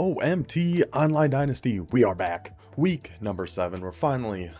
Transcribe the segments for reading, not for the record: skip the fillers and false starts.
OMT Online Dynasty, we are back. Week number 7. We're finally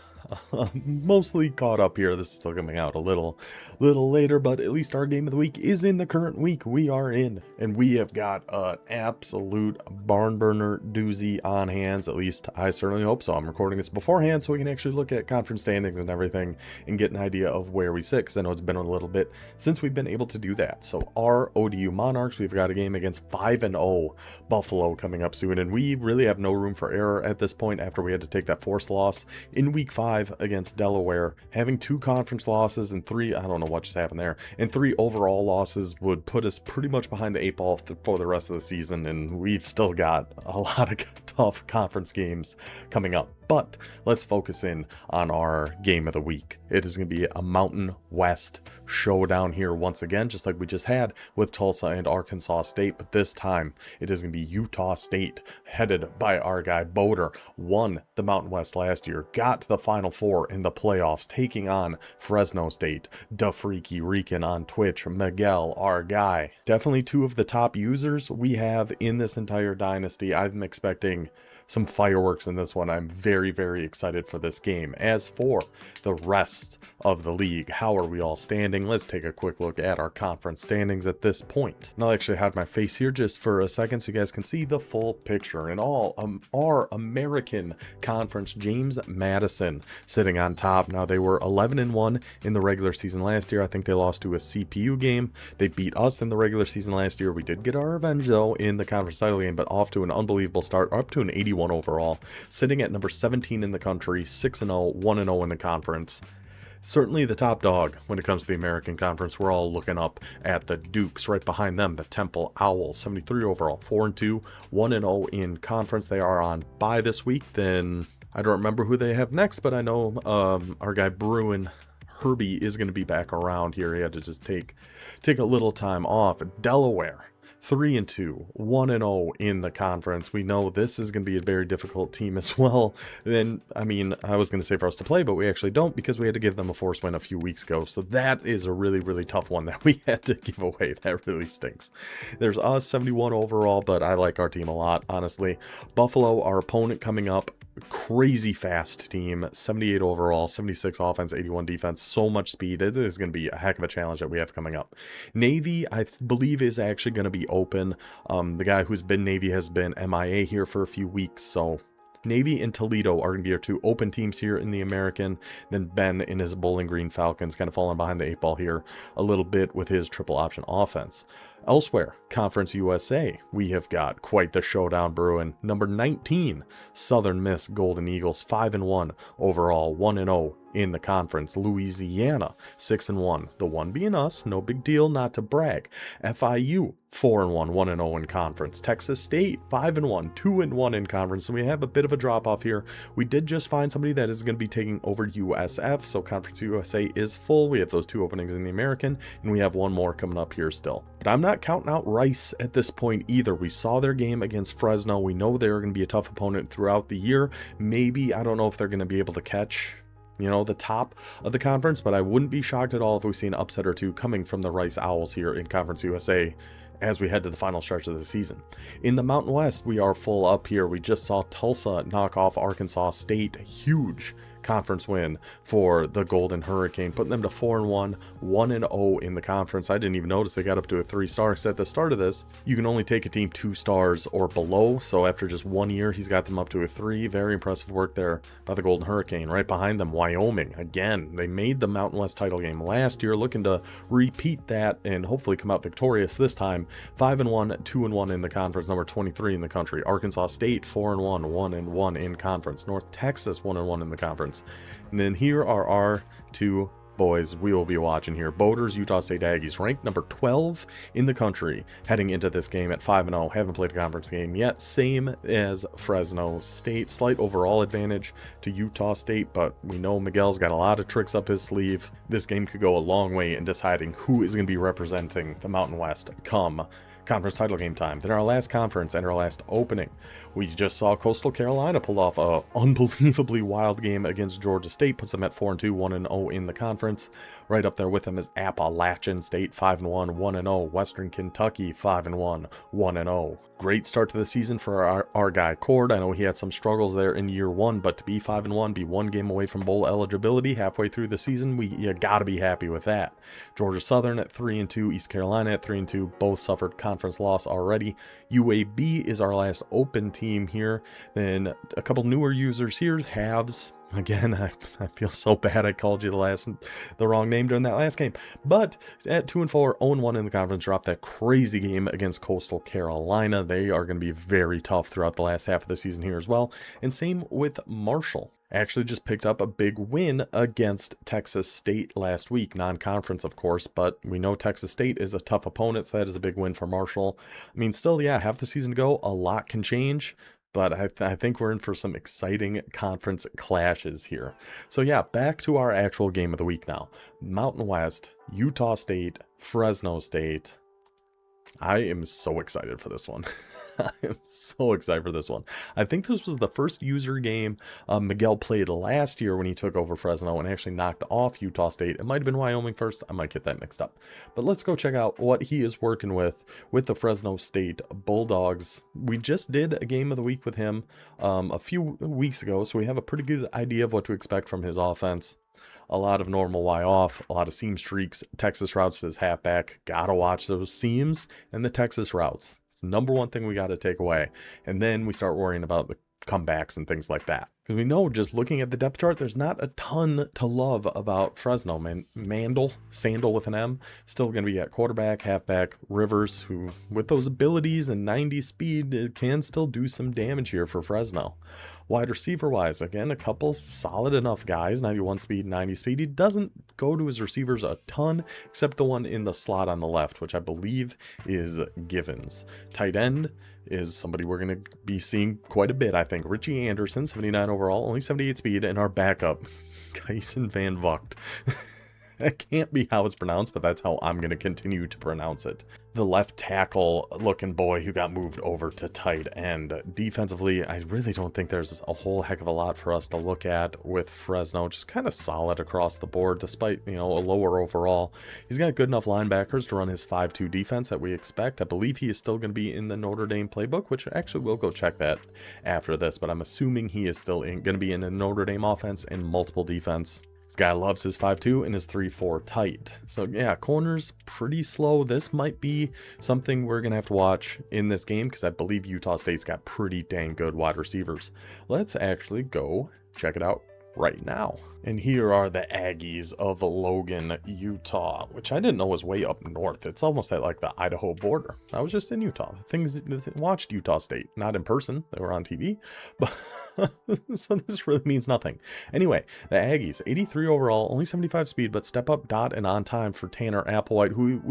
mostly caught up here. This is still coming out a little later, but at least our game of the week is in the current week we are in, and we have got an absolute barn burner doozy on hands. At least I certainly hope so. I'm recording this beforehand so we can actually look at conference standings and everything and get an idea of where we sit, because I know it's been a little bit since we've been able to do that. So our ODU Monarchs, we've got a game against 5-0 Buffalo coming up soon, and we really have no room for error at this point after we had to take that forced loss in week 5 against Delaware. Having 2 conference losses and 3, I don't know what just happened there, and 3 overall losses would put us pretty much behind the 8 ball for the rest of the season, and we've still got a lot of tough conference games coming up. But let's focus in on our game of the week. It is going to be a Mountain West showdown here once again, just like we just had with Tulsa and Arkansas State. But this time, it is going to be Utah State, headed by our guy Boder. Won the Mountain West last year, got to the Final Four in the playoffs, taking on Fresno State. Da Freaky Rican on Twitch, Miguel, our guy. Definitely 2 of the top users we have in this entire dynasty. I'm expecting some fireworks in this one. I'm very excited for this game. As for the rest of the league, how are we all standing? Let's take a quick look at our conference standings at this point. And I'll actually hide my face here just for a second so you guys can see the full picture. And all our American Conference, James Madison sitting on top. Now, they were 11-1 in the regular season last year. I think they lost to a CPU game. They beat us in the regular season last year. We did get our revenge though in the conference title game, but off to an unbelievable start, up to an 81 overall, sitting at number 17 in the country, 6-0, 1-0 in the conference. Certainly the top dog when it comes to the American Conference. We're all looking up at the Dukes. Right behind them, the Temple Owls, 73 overall, 4-2, 1-0 in conference. They are on bye this week. Then I don't remember who they have next, but I know our guy Bruin Herbie is going to be back around here. He had to just take a little time off. Delaware, 3-2, 1-0 in the conference. We know this is going to be a very difficult team as well. Then, I mean, I was going to say for us to play, but we actually don't, because we had to give them a forced win a few weeks ago. So that is a really tough one that we had to give away. That really stinks. There's us, 71 overall, but I like our team a lot, honestly. Buffalo, our opponent coming up, crazy fast team, 78 overall, 76 offense, 81 defense, so much speed. It is going to be a heck of a challenge that we have coming up. Navy, I believe, is actually going to be open. The guy who's been Navy has been MIA here for a few weeks, so Navy and Toledo are going to be our 2 open teams here in the American. Then Ben in his Bowling Green Falcons kind of falling behind the 8 ball here a little bit with his triple option offense. Elsewhere, Conference USA, we have got quite the showdown brewing. Number 19, Southern Miss Golden Eagles, 5-1 overall, 1-0 in the conference. Louisiana, 6-1, the one being us, no big deal, not to brag. FIU, 4-1, 1-0 in conference. Texas State, 5-1, 2-1 in conference. So we have a bit of a drop off here. We did just find somebody that is going to be taking over USF, so Conference USA is full. We have those 2 openings in the American, and we have 1 more coming up here still. But I'm not counting out Rice at this point either. We saw their game against Fresno. We know they're going to be a tough opponent throughout the year. Maybe, I don't know if they're going to be able to catch, you know, the top of the conference, but I wouldn't be shocked at all if we see an upset or 2 coming from the Rice Owls here in Conference USA as we head to the final stretch of the season. In the Mountain West, we are full up here. We just saw Tulsa knock off Arkansas State. Huge conference win for the Golden Hurricane, putting them to 4-1, 1-0 in the conference. I didn't even notice they got up to a 3-star. At the start of this, you can only take a team 2 stars or below, so after just 1 year, he's got them up to a 3. Very impressive work there by the Golden Hurricane. Right behind them, Wyoming. Again, they made the Mountain West title game last year, looking to repeat that and hopefully come out victorious this time. 5-1, 2-1 in the conference, number 23 in the country. Arkansas State, 4-1, 1-1 in conference. North Texas, 1-1 in the conference. And then here are our 2 boys we will be watching here. Boder's Utah State Aggies, ranked number 12 in the country, heading into this game at 5-0. Haven't played a conference game yet. Same as Fresno State. Slight overall advantage to Utah State, but we know Miguel's got a lot of tricks up his sleeve. This game could go a long way in deciding who is going to be representing the Mountain West come conference title game time. Then our last conference and our last opening. We just saw Coastal Carolina pull off a unbelievably wild game against Georgia State, puts them at 4-2, 1-0 in the conference. Right up there with them is Appalachian State, 5-1, 1-0. Western Kentucky, 5-1, 1-0. Great start to the season for our guy Cord. I know he had some struggles there in year one, but to be 5-1, be one game away from bowl eligibility halfway through the season, you gotta be happy with that. Georgia Southern at 3-2, East Carolina at 3-2, both suffered conference loss already. UAB is our last open team here. Then a couple newer users here, Halves. Again, I feel so bad I called you the wrong name during that last game. But at 2-4, 0-1 in the conference, dropped that crazy game against Coastal Carolina. They are going to be very tough throughout the last half of the season here as well. And same with Marshall. Actually just picked up a big win against Texas State last week. Non-conference, of course, but we know Texas State is a tough opponent, so that is a big win for Marshall. I mean, still, yeah, half the season to go. A lot can change. But I think we're in for some exciting conference clashes here. So yeah, back to our actual game of the week now. Mountain West, Utah State, Fresno State. I am so excited for this one. I am so excited for this one. I think this was the first user game Miguel played last year when he took over Fresno and actually knocked off Utah State. It might have been Wyoming first. I might get that mixed up. But let's go check out what he is working with the Fresno State Bulldogs. We just did a game of the week with him a few weeks ago, so we have a pretty good idea of what to expect from his offense. A lot of normal Y off, a lot of seam streaks, Texas routes to his halfback. Gotta watch those seams and the Texas routes. It's the number one thing we got to take away. And then we start worrying about the comebacks and things like that. Because we know, just looking at the depth chart, there's not a ton to love about Fresno. Sandal with an M, still going to be at quarterback, halfback. Rivers, who with those abilities and 90 speed can still do some damage here for Fresno. Wide receiver wise, again, a couple solid enough guys, 91 speed, 90 speed. He doesn't go to his receivers a ton, except the one in the slot on the left, which I believe is Givens. Tight end is somebody we're going to be seeing quite a bit, I think. Richie Anderson, 79 overall, only 78 speed, and our backup, Kyson Van Vugt. That can't be how it's pronounced, but that's how I'm going to continue to pronounce it. The left tackle looking boy who got moved over to tight end. Defensively, I really don't think there's a whole heck of a lot for us to look at with Fresno. Just kind of solid across the board, despite, a lower overall. He's got good enough linebackers to run his 5-2 defense that we expect. I believe he is still going to be in the Notre Dame playbook, which actually we'll go check that after this, but I'm assuming he is still going to be in the Notre Dame offense and multiple defense. This guy loves his 5-2 and his 3-4 tight. So yeah, corners pretty slow. This might be something we're going to have to watch in this game because I believe Utah State's got pretty dang good wide receivers. Let's actually go check it out right now. And here are the Aggies of Logan, Utah, which I didn't know was way up north. It's almost at like the Idaho border. I was just in Utah. Watched Utah State, not in person. They were on TV, but so this really means nothing. Anyway, the Aggies, 83 overall, only 75 speed, but step up dot and on time for Tanner Applewhite, who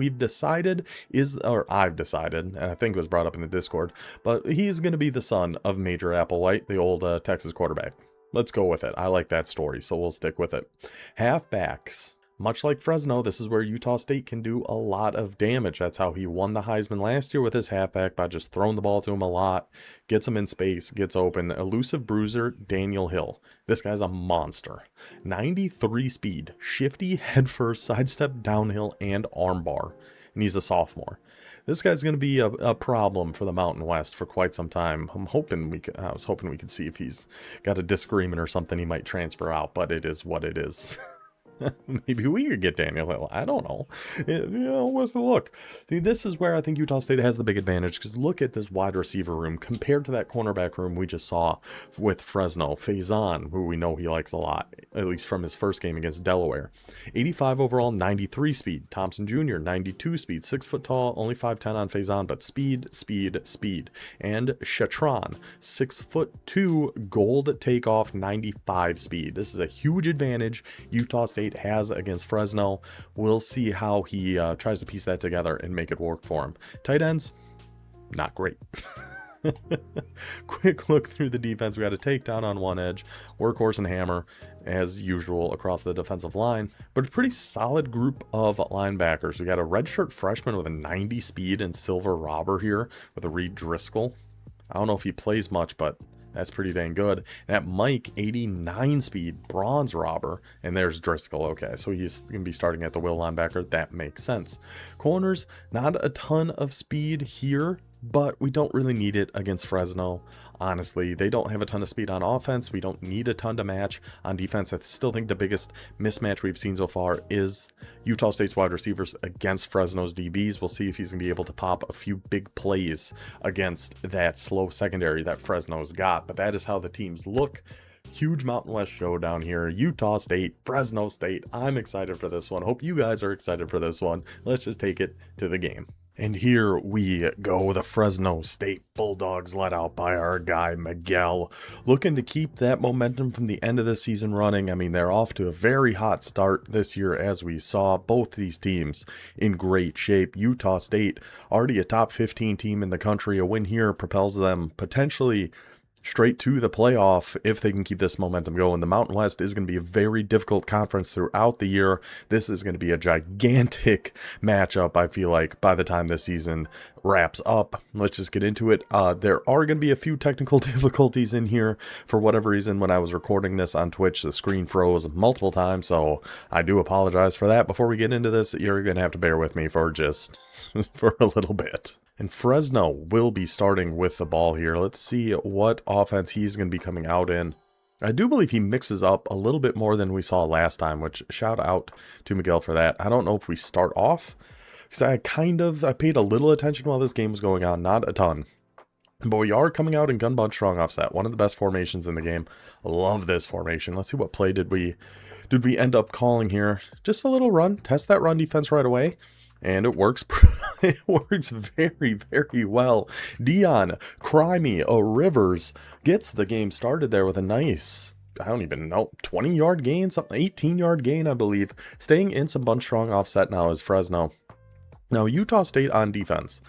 I've decided, and I think it was brought up in the Discord, but he's going to be the son of Major Applewhite, the old Texas quarterback. Let's go with it. I like that story, so we'll stick with it. Halfbacks. Much like Fresno, this is where Utah State can do a lot of damage. That's how he won the Heisman last year with his halfback, by just throwing the ball to him a lot, gets him in space, gets open. Elusive bruiser, Daniel Hill. This guy's a monster. 93 speed, shifty, head first, sidestep, downhill, and armbar. And he's a sophomore. This guy's going to be a problem for the Mountain West for quite some time. I was hoping we could see if he's got a disagreement or something, he might transfer out, but it is what it is. Maybe we could get Daniel Hill. I don't know. What's the look? See, this is where I think Utah State has the big advantage, because look at this wide receiver room compared to that cornerback room we just saw with Fresno. Faison, who we know he likes a lot, at least from his first game against Delaware. 85 overall, 93 speed. Thompson Jr., 92 speed. 6 foot tall, only 5'10 on Faison, but speed. And Chatron, 6'2", gold takeoff, 95 speed. This is a huge advantage Utah State has against Fresno. We'll see how he tries to piece that together and make it work for him. Tight ends, not great. Quick look through the defense. We got a takedown on one edge, workhorse and hammer as usual across the defensive line, but a pretty solid group of linebackers. We got a redshirt freshman with a 90 speed and silver robber here with a Reed Driscoll. I don't know if he plays much, but that's pretty dang good. And at Mike, 89 speed, bronze robber. And there's Driscoll. Okay, so he's going to be starting at the will linebacker. That makes sense. Corners, not a ton of speed here, but we don't really need it against Fresno. Honestly, they don't have a ton of speed on offense. We don't need a ton to match on defense. I still think the biggest mismatch we've seen so far is Utah State's wide receivers against Fresno's DBs. We'll see if he's going to be able to pop a few big plays against that slow secondary that Fresno's got. But that is how the teams look. Huge Mountain West showdown here. Utah State, Fresno State. I'm excited for this one. Hope you guys are excited for this one. Let's just take it to the game. And here we go, the Fresno State Bulldogs led out by our guy Miguel, looking to keep that momentum from the end of the season running. I mean, they're off to a very hot start this year, as we saw. Both these teams in great shape. Utah State, already a top 15 team in the country. A win here propels them potentially straight to the playoff if they can keep this momentum going. The Mountain West is going to be a very difficult conference throughout the year. This is going to be a gigantic matchup, I feel like, by the time this season wraps up. Let's just get into it. There are going to be a few technical difficulties in here. For whatever reason, when I was recording this on Twitch, the screen froze multiple times, so I do apologize for that. Before we get into this, you're going to have to bear with me for just for a little bit. And Fresno will be starting with the ball here. Let's see what offense he's going to be coming out in. I do believe he mixes up a little bit more than we saw last time, which shout out to Miguel for that. I don't know if we start off, because I paid a little attention while this game was going on, not a ton. But we are coming out in gun bunch strong offset, one of the best formations in the game. Love this formation. Let's see what play did we end up calling here. Just a little run, test that run defense right away. And it works. It works very, very well. Dion, Crimey, Rivers gets the game started there with a nice, I don't even know, 20-yard gain, something, 18-yard gain, I believe. Staying in some bunch strong offset now is Fresno. Now, Utah State on defense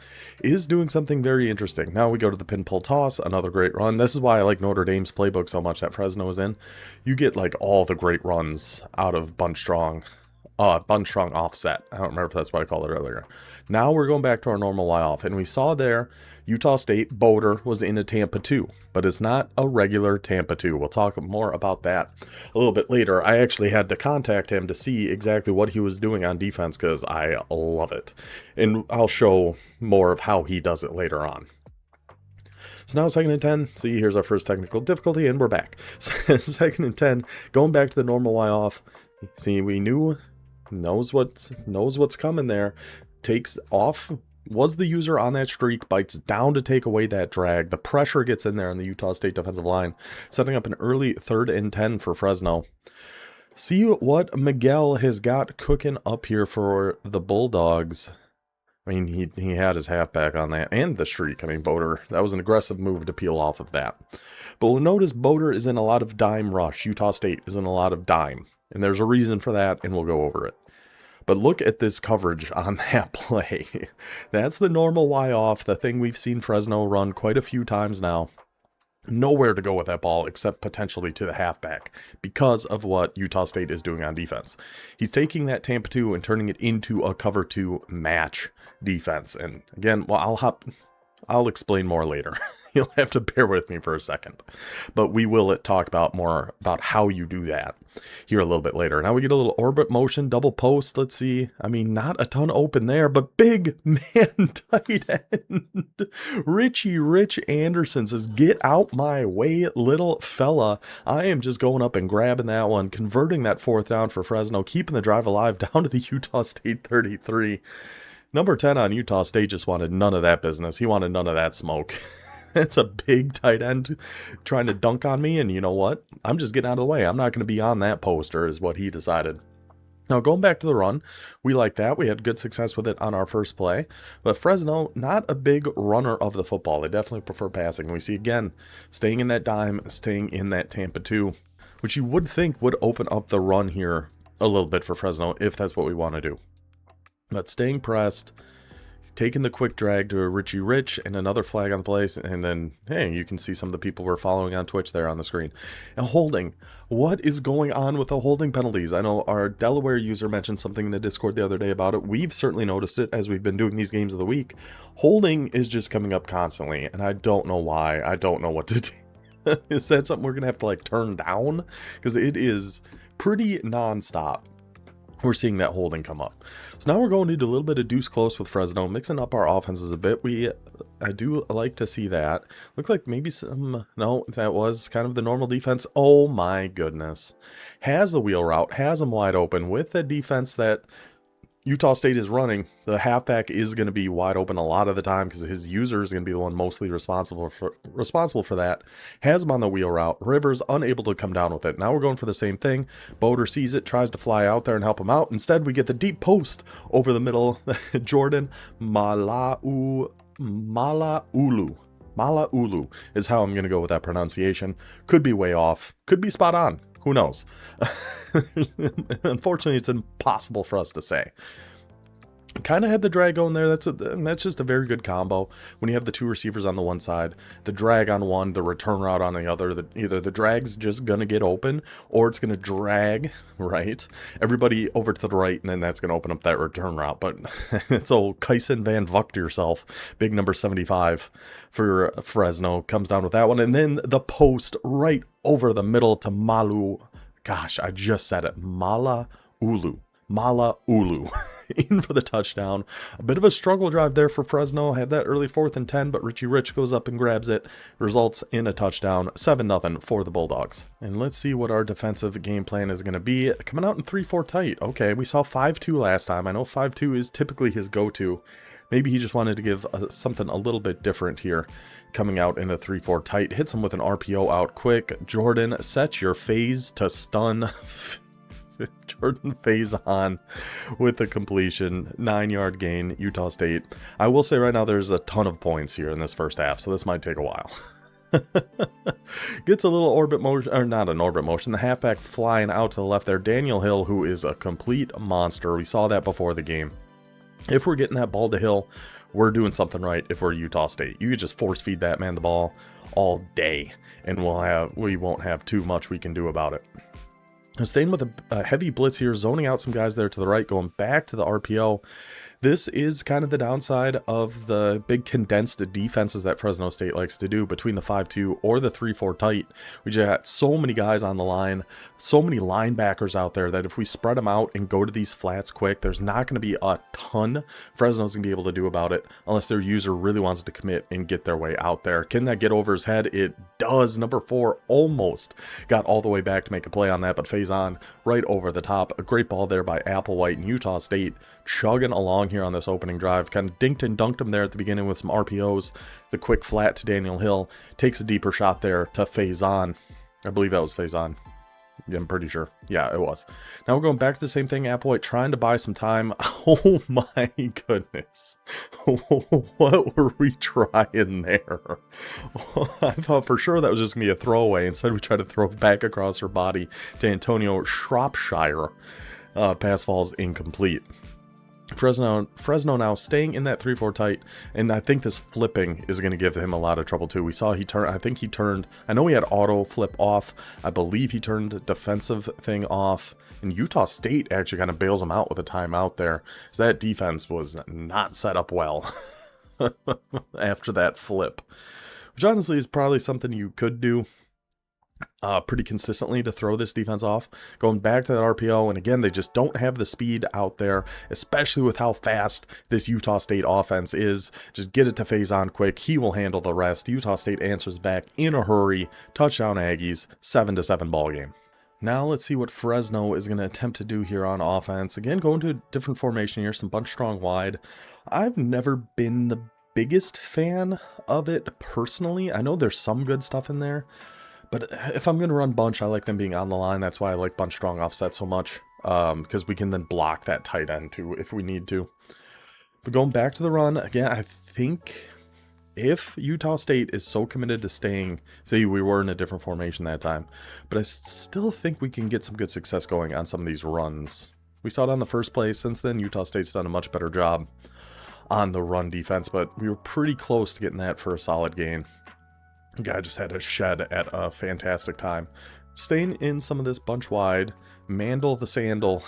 is doing something very interesting. Now we go to the pin pull toss, another great run. This is why I like Notre Dame's playbook so much that Fresno is in. You get like all the great runs out of bunch strong offset. I don't remember if that's what I called it earlier. Now we're going back to our normal Y off, and we saw there Utah State Boater was in a Tampa 2, but it's not a regular Tampa 2. We'll talk more about that a little bit later. I actually had to contact him to see exactly what he was doing on defense because I love it, and I'll show more of how he does it later on. So now 2nd and 10. See, here's our first technical difficulty, and we're back. 2nd and 10, going back to the normal Y off. See, we knows what's coming there. Takes off, was the user on that streak, bites down to take away that drag. The pressure gets in there on the Utah State defensive line, setting up an early 3rd and 10 for Fresno. See what Miguel has got cooking up here for the Bulldogs. I mean, he had his halfback on that and the streak. I mean, Boater, that was an aggressive move to peel off of that. But we'll notice Boater is in a lot of dime rush. Utah State is in a lot of dime. And there's a reason for that, and we'll go over it. But look at this coverage on that play. That's the normal Y off, the thing we've seen Fresno run quite a few times now. Nowhere to go with that ball except potentially to the halfback because of what Utah State is doing on defense. He's taking that Tampa 2 and turning it into a cover 2 match defense. And again, well, I'll explain more later. You'll have to bear with me for a second. But we will talk about more about how you do that here a little bit later. Now we get a little orbit motion, double post. Let's see. I mean, not a ton open there, but big man tight end. Rich Anderson says, get out my way, little fella. I am just going up and grabbing that one, converting that 4th down for Fresno, keeping the drive alive down to the Utah State 33. Number 10 on Utah State just wanted none of that business. He wanted none of that smoke. It's a big tight end trying to dunk on me, and you know what? I'm just getting out of the way. I'm not going to be on that poster is what he decided. Now, going back to the run, we like that. We had good success with it on our first play. But Fresno, not a big runner of the football. They definitely prefer passing. We see, again, staying in that dime, staying in that Tampa 2, which you would think would open up the run here a little bit for Fresno if that's what we want to do. But staying pressed, taking the quick drag to a Richie Rich and another flag on the place, and then, hey, you can see some of the people we're following on Twitch there on the screen. And holding. What is going on with the holding penalties? I know our Delaware user mentioned something in the Discord the other day about it. We've certainly noticed it as we've been doing these games of the week. Holding is just coming up constantly, and I don't know why. I don't know what to do. Is that something we're going to have to like turn down? Because it is pretty non-stop. We're seeing that holding come up. So now we're going to do a little bit of deuce close with Fresno, mixing up our offenses a bit. I do like to see that. Look like maybe some, no, that was kind of the normal defense. Oh my goodness. Has the wheel route, has them wide open with the defense that Utah State is running. The halfback is going to be wide open a lot of the time because his user is going to be the one mostly responsible for that. Has him on the wheel route. Rivers unable to come down with it. Now we're going for the same thing. Boder sees it, tries to fly out there and help him out. Instead, we get the deep post over the middle. Jordan Malaulu is how I'm going to go with that pronunciation. Could be way off. Could be spot on. Who knows? Unfortunately, it's impossible for us to say. Kind of had the drag going there. That's just a very good combo. When you have the two receivers on the one side, the drag on one, the return route on the other, either the drag's just going to get open or it's going to drag, right? Everybody over to the right, and then that's going to open up that return route. But it's old Kyson Van Vuck to yourself. Big number 75 for Fresno comes down with that one. And then the post right over the middle to Malu. Gosh, I just said it. Malaulu. In for the touchdown. A bit of a struggle drive there for Fresno. Had that early 4th and 10, but Richie Rich goes up and grabs it. Results in a touchdown. 7-0 for the Bulldogs. And let's see what our defensive game plan is going to be. Coming out in 3-4 tight. Okay, we saw 5-2 last time. I know 5-2 is typically his go-to. Maybe he just wanted to give something a little bit different here. Coming out in a 3-4 tight. Hits him with an RPO out quick. Jordan, set your phase to stun. Jordan phase on with the completion. 9-yard gain, Utah State. I will say right now there's a ton of points here in this first half, so this might take a while. Gets a little orbit motion, or not an orbit motion. The halfback flying out to the left there. Daniel Hill, who is a complete monster. We saw that before the game. If we're getting that ball to Hill, we're doing something right if we're Utah State. You could just force feed that man the ball all day, and we won't have too much we can do about it. Staying with a heavy blitz here, zoning out some guys there to the right, going back to the RPO. This is kind of the downside of the big condensed defenses that Fresno State likes to do between the 5-2 or the 3-4 tight. We just got so many guys on the line, so many linebackers out there that if we spread them out and go to these flats quick, there's not going to be a ton Fresno's going to be able to do about it unless their user really wants to commit and get their way out there. Can that get over his head? It does. Number 4 almost got all the way back to make a play on that, but phase on right over the top. A great ball there by Applewhite, and Utah State chugging along here on this opening drive. Kind of dinked and dunked him there at the beginning with some RPOs. The quick flat to Daniel Hill. Takes a deeper shot there to phase on. I believe that was phase on. Yeah, I'm pretty sure. Yeah, it was. Now we're going back to the same thing. Applewhite trying to buy some time. Oh my goodness. What were we trying there? I thought for sure that was just going to be a throwaway. Instead, we tried to throw it back across her body to Antonio Shropshire. Pass falls incomplete. Fresno now staying in that 3-4 tight, and I think this flipping is going to give him a lot of trouble too. We saw I know he had auto flip off. I believe he turned defensive thing off, and Utah State actually kind of bails him out with a timeout there. So that defense was not set up well after that flip, which honestly is probably something you could do pretty consistently to throw this defense off. Going back to that RPO, and again, they just don't have the speed out there, especially with how fast this Utah State offense is. Just get it to phase on quick. He will handle the rest. Utah State answers back in a hurry. Touchdown Aggies, 7-7 ball game. Now let's see what Fresno is going to attempt to do here on offense. Again, going to a different formation here, some bunch strong wide. I've never been the biggest fan of it personally. I know there's some good stuff in there, but if I'm going to run bunch, I like them being on the line. That's why I like bunch strong offset so much, because we can then block that tight end too if we need to. But going back to the run, again, I think if Utah State is so committed to staying, say we were in a different formation that time, but I still think we can get some good success going on some of these runs. We saw it on the first play. Since then, Utah State's done a much better job on the run defense, but we were pretty close to getting that for a solid gain. The guy just had a shed at a fantastic time. Staying in some of this bunch wide, Mandel the Sandal,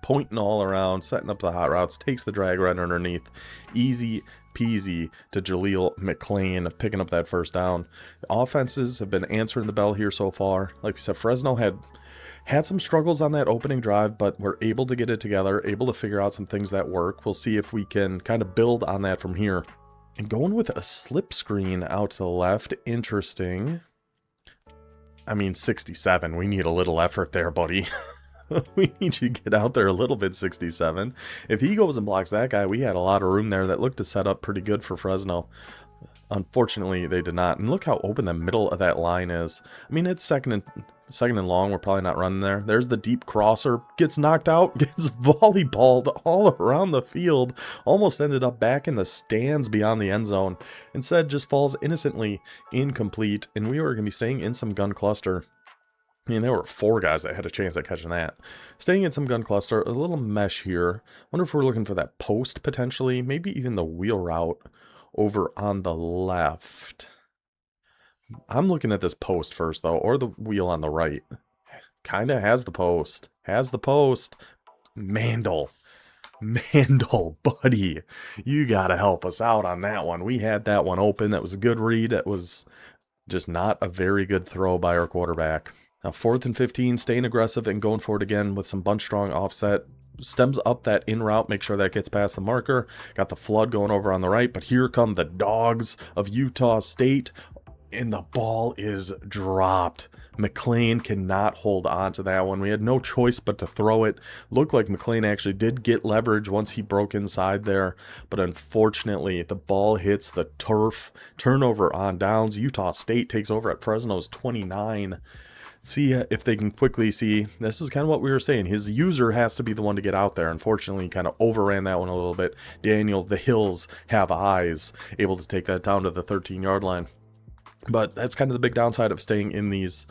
pointing all around, setting up the hot routes, takes the drag right underneath. Easy peasy to Jaleel McClain, picking up that first down. The offenses have been answering the bell here so far. Like we said, Fresno had some struggles on that opening drive, but we're able to get it together, able to figure out some things that work. We'll see if we can kind of build on that from here. And going with a slip screen out to the left, interesting. I mean, 67, we need a little effort there, buddy. We need you to get out there a little bit, 67. If he goes and blocks that guy, we had a lot of room there that looked to set up pretty good for Fresno. Unfortunately, they did not. And look how open the middle of that line is. I mean, it's second and long. We're probably not running there. There's the deep crosser. Gets knocked out. Gets volleyballed all around the field. Almost ended up back in the stands beyond the end zone. Instead, just falls innocently incomplete. And we were going to be staying in some gun cluster. I mean, there were 4 guys that had a chance at catching that. Staying in some gun cluster, a little mesh here. Wonder if we're looking for that post potentially. Maybe even the wheel route over on the left. I'm looking at this post first, though, or the wheel on the right. Kind of has the post. Has the post. Mandel, buddy. You got to help us out on that one. We had that one open. That was a good read. That was just not a very good throw by our quarterback. Now, 4th and 15, staying aggressive and going for it again with some bunch strong offset. Stems up that in route, make sure that gets past the marker. Got the flood going over on the right, but here come the dogs of Utah State, and the ball is dropped. McClain cannot hold on to that one. We had no choice but to throw it. Looked like McClain actually did get leverage once he broke inside there, but unfortunately the ball hits the turf. Turnover on downs. Utah State takes over at Fresno's 29. See if they can quickly see. This is kind of what we were saying. His user has to be the one to get out there. Unfortunately, kind of overran that one a little bit. Daniel, the Hills have eyes, able to take that down to the 13-yard line. But that's kind of the big downside of staying in these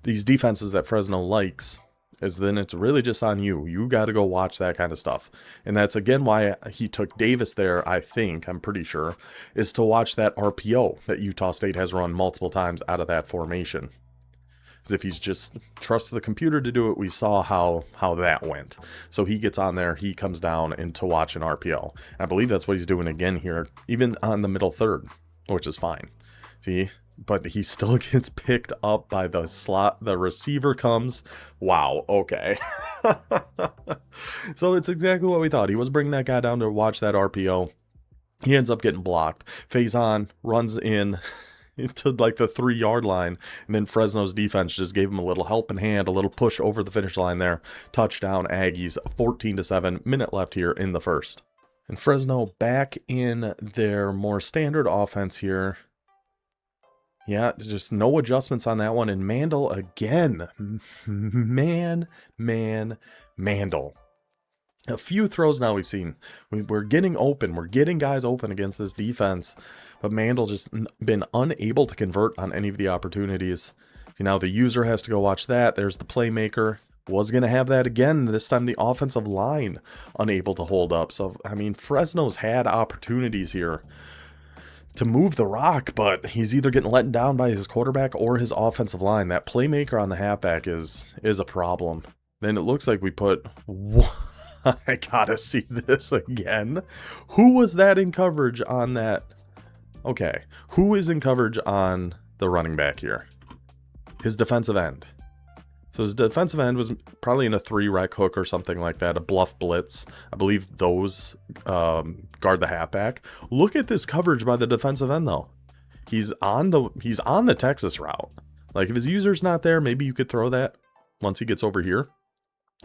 defenses that Fresno likes, is then it's really just on you. You got to go watch that kind of stuff. And that's, again, why he took Davis there, I'm pretty sure, is to watch that RPO that Utah State has run multiple times out of that formation. As if he's just trusted the computer to do it. We saw how that went. So he gets on there, he comes down and to watch an RPO. I believe that's what he's doing again here, even on the middle third, which is fine. See, but he still gets picked up by the slot. The receiver comes. Wow, okay. So it's exactly what we thought. He was bringing that guy down to watch that RPO. He ends up getting blocked. Faison runs in into like the 3-yard line, and then Fresno's defense just gave him a little helping hand, a little push over the finish line there. Touchdown Aggies, 14-7, minute left here in the first. And Fresno back in their more standard offense here. Yeah, just no adjustments on that one. And Mandel again. Mandel. A few throws now we've seen. We're getting open. We're getting guys open against this defense. But Mandel just been unable to convert on any of the opportunities. See, now the user has to go watch that. There's the playmaker. Was going to have that again. This time the offensive line unable to hold up. So, I mean, Fresno's had opportunities here to move the rock, but he's either getting let down by his quarterback or his offensive line. That playmaker on the halfback is a problem. Then it looks like we put... I gotta see this again. Who was that in coverage on that? Okay, who is in coverage on the running back here? His defensive end. So his defensive end was probably in a 3-rec hook or something like that, a bluff blitz. I believe those guard the halfback. Look at this coverage by the defensive end though. He's on the Texas route. Like if his user's not there, maybe you could throw that once he gets over here.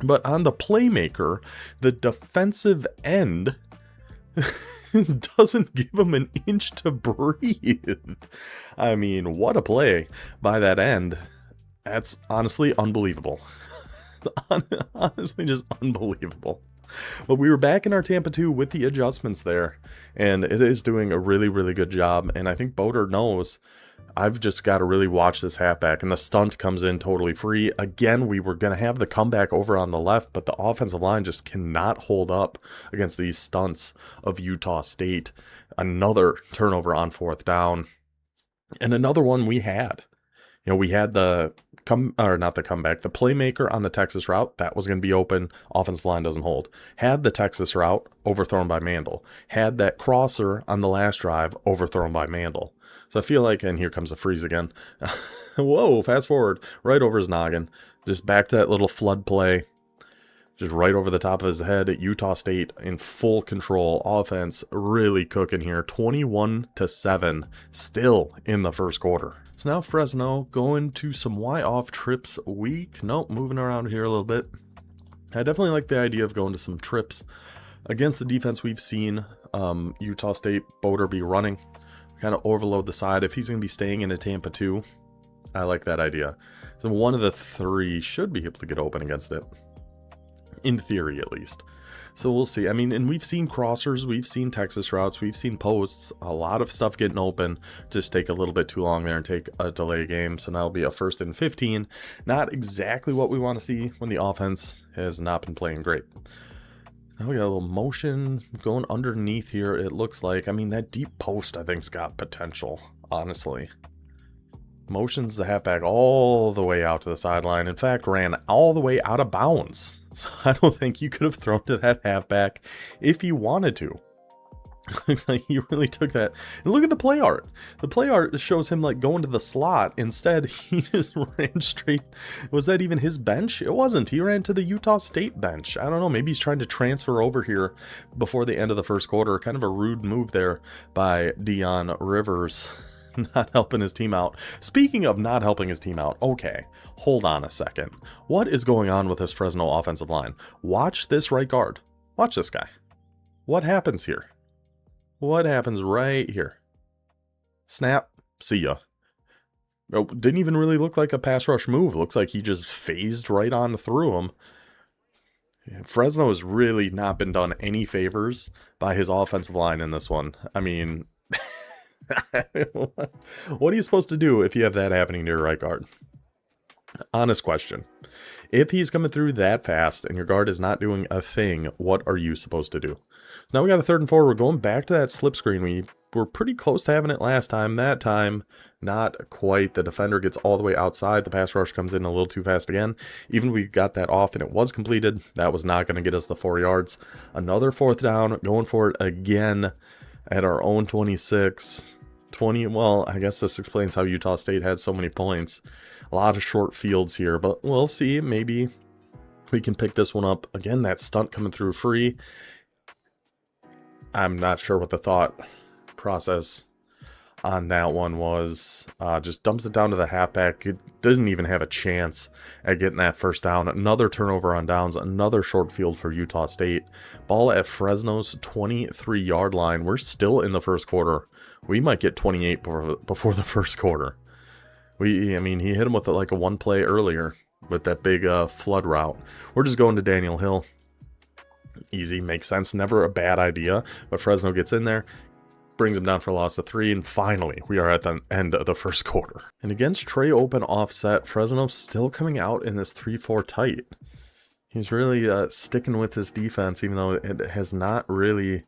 But on the playmaker, the defensive end doesn't give him an inch to breathe. I mean, what a play by that end. That's honestly unbelievable. Honestly, just unbelievable. But we were back in our Tampa 2 with the adjustments there. And it is doing a really, really good job. And I think Boder knows. I've just got to really watch this halfback, and the stunt comes in totally free. Again, we were going to have the comeback over on the left, but the offensive line just cannot hold up against these stunts of Utah State. Another turnover on 4th down, and another one we had. You know, we had the the playmaker on the Texas route. That was going to be open. Offensive line doesn't hold. Had the Texas route overthrown by Mandel. Had that crosser on the last drive overthrown by Mandel. So I feel like, and here comes the freeze again. Whoa, fast forward. Right over his noggin. Just back to that little flood play. Just right over the top of his head. Utah State in full control. Offense really cooking here. 21-7. Still in the first quarter. So now Fresno going to some Y-off trips week. Nope, moving around here a little bit. I definitely like the idea of going to some trips against the defense we've seen Utah State Boater be running. Kind of overload the side. If he's going to be staying in a Tampa 2, I like that idea. So one of the 3 should be able to get open against it. In theory, at least. So we'll see. I mean, and we've seen crossers, we've seen Texas routes, we've seen posts, a lot of stuff getting open. Just take a little bit too long there and take a delay game. So now it'll be a 1st and 15. Not exactly what we want to see when the offense has not been playing great. Now we got a little motion going underneath here, it looks like. I mean, that deep post, I think's got potential, honestly. Motions the halfback all the way out to the sideline. In fact, ran all the way out of bounds. So I don't think you could have thrown to that halfback if you wanted to. Looks like he really took that. And look at the play art. The play art shows him like going to the slot. Instead, he just ran straight. Was that even his bench? It wasn't. He ran to the Utah State bench. I don't know. Maybe he's trying to transfer over here before the end of the first quarter. Kind of a rude move there by Dion Rivers. Not helping his team out. Speaking of not helping his team out, okay, hold on a second. What is going on with this Fresno offensive line? Watch this right guard. Watch this guy. What happens here? What happens right here? Snap. See ya. Oh, didn't even really look like a pass rush move. Looks like he just phased right on through him. Fresno has really not been done any favors by his offensive line in this one. I mean... What are you supposed to do if you have that happening to your right guard? Honest question. If he's coming through that fast and your guard is not doing a thing, what are you supposed to do? Now we got a 3rd and 4. We're going back to that slip screen. We were pretty close to having it last time. That time, not quite. The defender gets all the way outside. The pass rush comes in a little too fast again. Even we got that off and it was completed. That was not going to get us the 4 yards. Another 4th down. Going for it again at our own 26. 20, well, I guess this explains how Utah State had so many points. A lot of short fields here, but we'll see. Maybe we can pick this one up. Again, that stunt coming through free. I'm not sure what the thought process on that one was. Just dumps it down to the halfback. It doesn't even have a chance at getting that 1st down. Another turnover on downs. Another short field for Utah State. Ball at Fresno's 23-yard line. We're still in the first quarter. We might get 28 before the first quarter. I mean, he hit him with like a 1 play earlier with that big flood route. We're just going to Daniel Hill. Easy, makes sense. Never a bad idea. But Fresno gets in there, brings him down for a loss of 3, and finally, we are at the end of the first quarter. And against Trey Open offset, Fresno still coming out in this 3-4 tight. He's really sticking with his defense, even though it has not really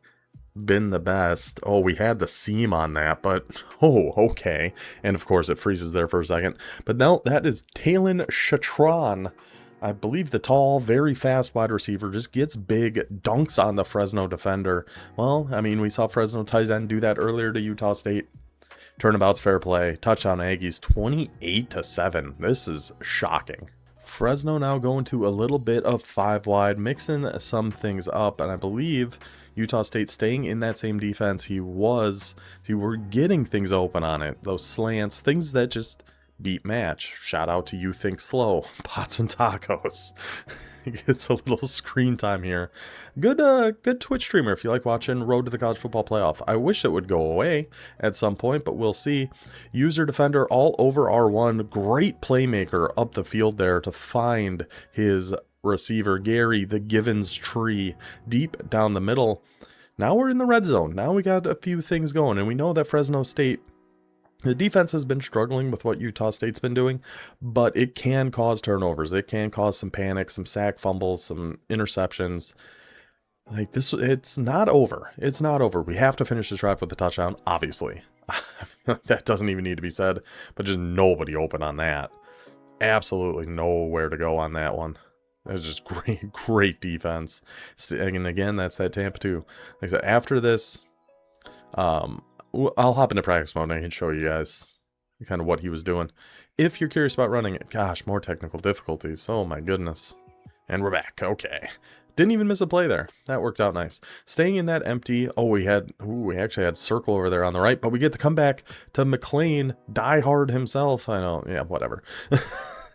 been the best. Oh, we had the seam on that, but oh, okay. And of course, it freezes there for a second. But now that is Talon Chatron. I believe the tall, very fast wide receiver just gets big, dunks on the Fresno defender. Well, I mean, we saw Fresno tight end do that earlier to Utah State. Turnabout's fair play. Touchdown Aggies, 28-7. This is shocking. Fresno now going to a little bit of 5 wide, mixing some things up, and I believe Utah State staying in that same defense he were getting things open on it. Those slants, things that just beat match. Shout out to You Think Slow, Pots and Tacos. Gets a little screen time here. Good Twitch streamer if you like watching Road to the College Football Playoff. I wish it would go away at some point, but we'll see. User defender all over R1. Great playmaker up the field there to find his receiver, Gary, the Givens tree, deep down the middle. Now we're in the red zone. Now we got a few things going, and we know that Fresno State The defense has been struggling with what Utah State's been doing, but it can cause turnovers. It can cause some panic, some sack fumbles, some interceptions. Like this, it's not over. It's not over. We have to finish this drive with a touchdown, obviously. That doesn't even need to be said, but just nobody open on that. Absolutely nowhere to go on that one. It was just great defense. And again, that's that Tampa 2. Like I said, after this, I'll hop into practice mode and I can show you guys kind of what he was doing. If you're curious about running it, gosh, more technical difficulties. Oh my goodness. And we're back. Okay. Didn't even miss a play there. That worked out nice. Staying in that empty. Oh, we actually had circle over there on the right, but we get to come back to McLean, die hard himself. I know. Yeah, whatever.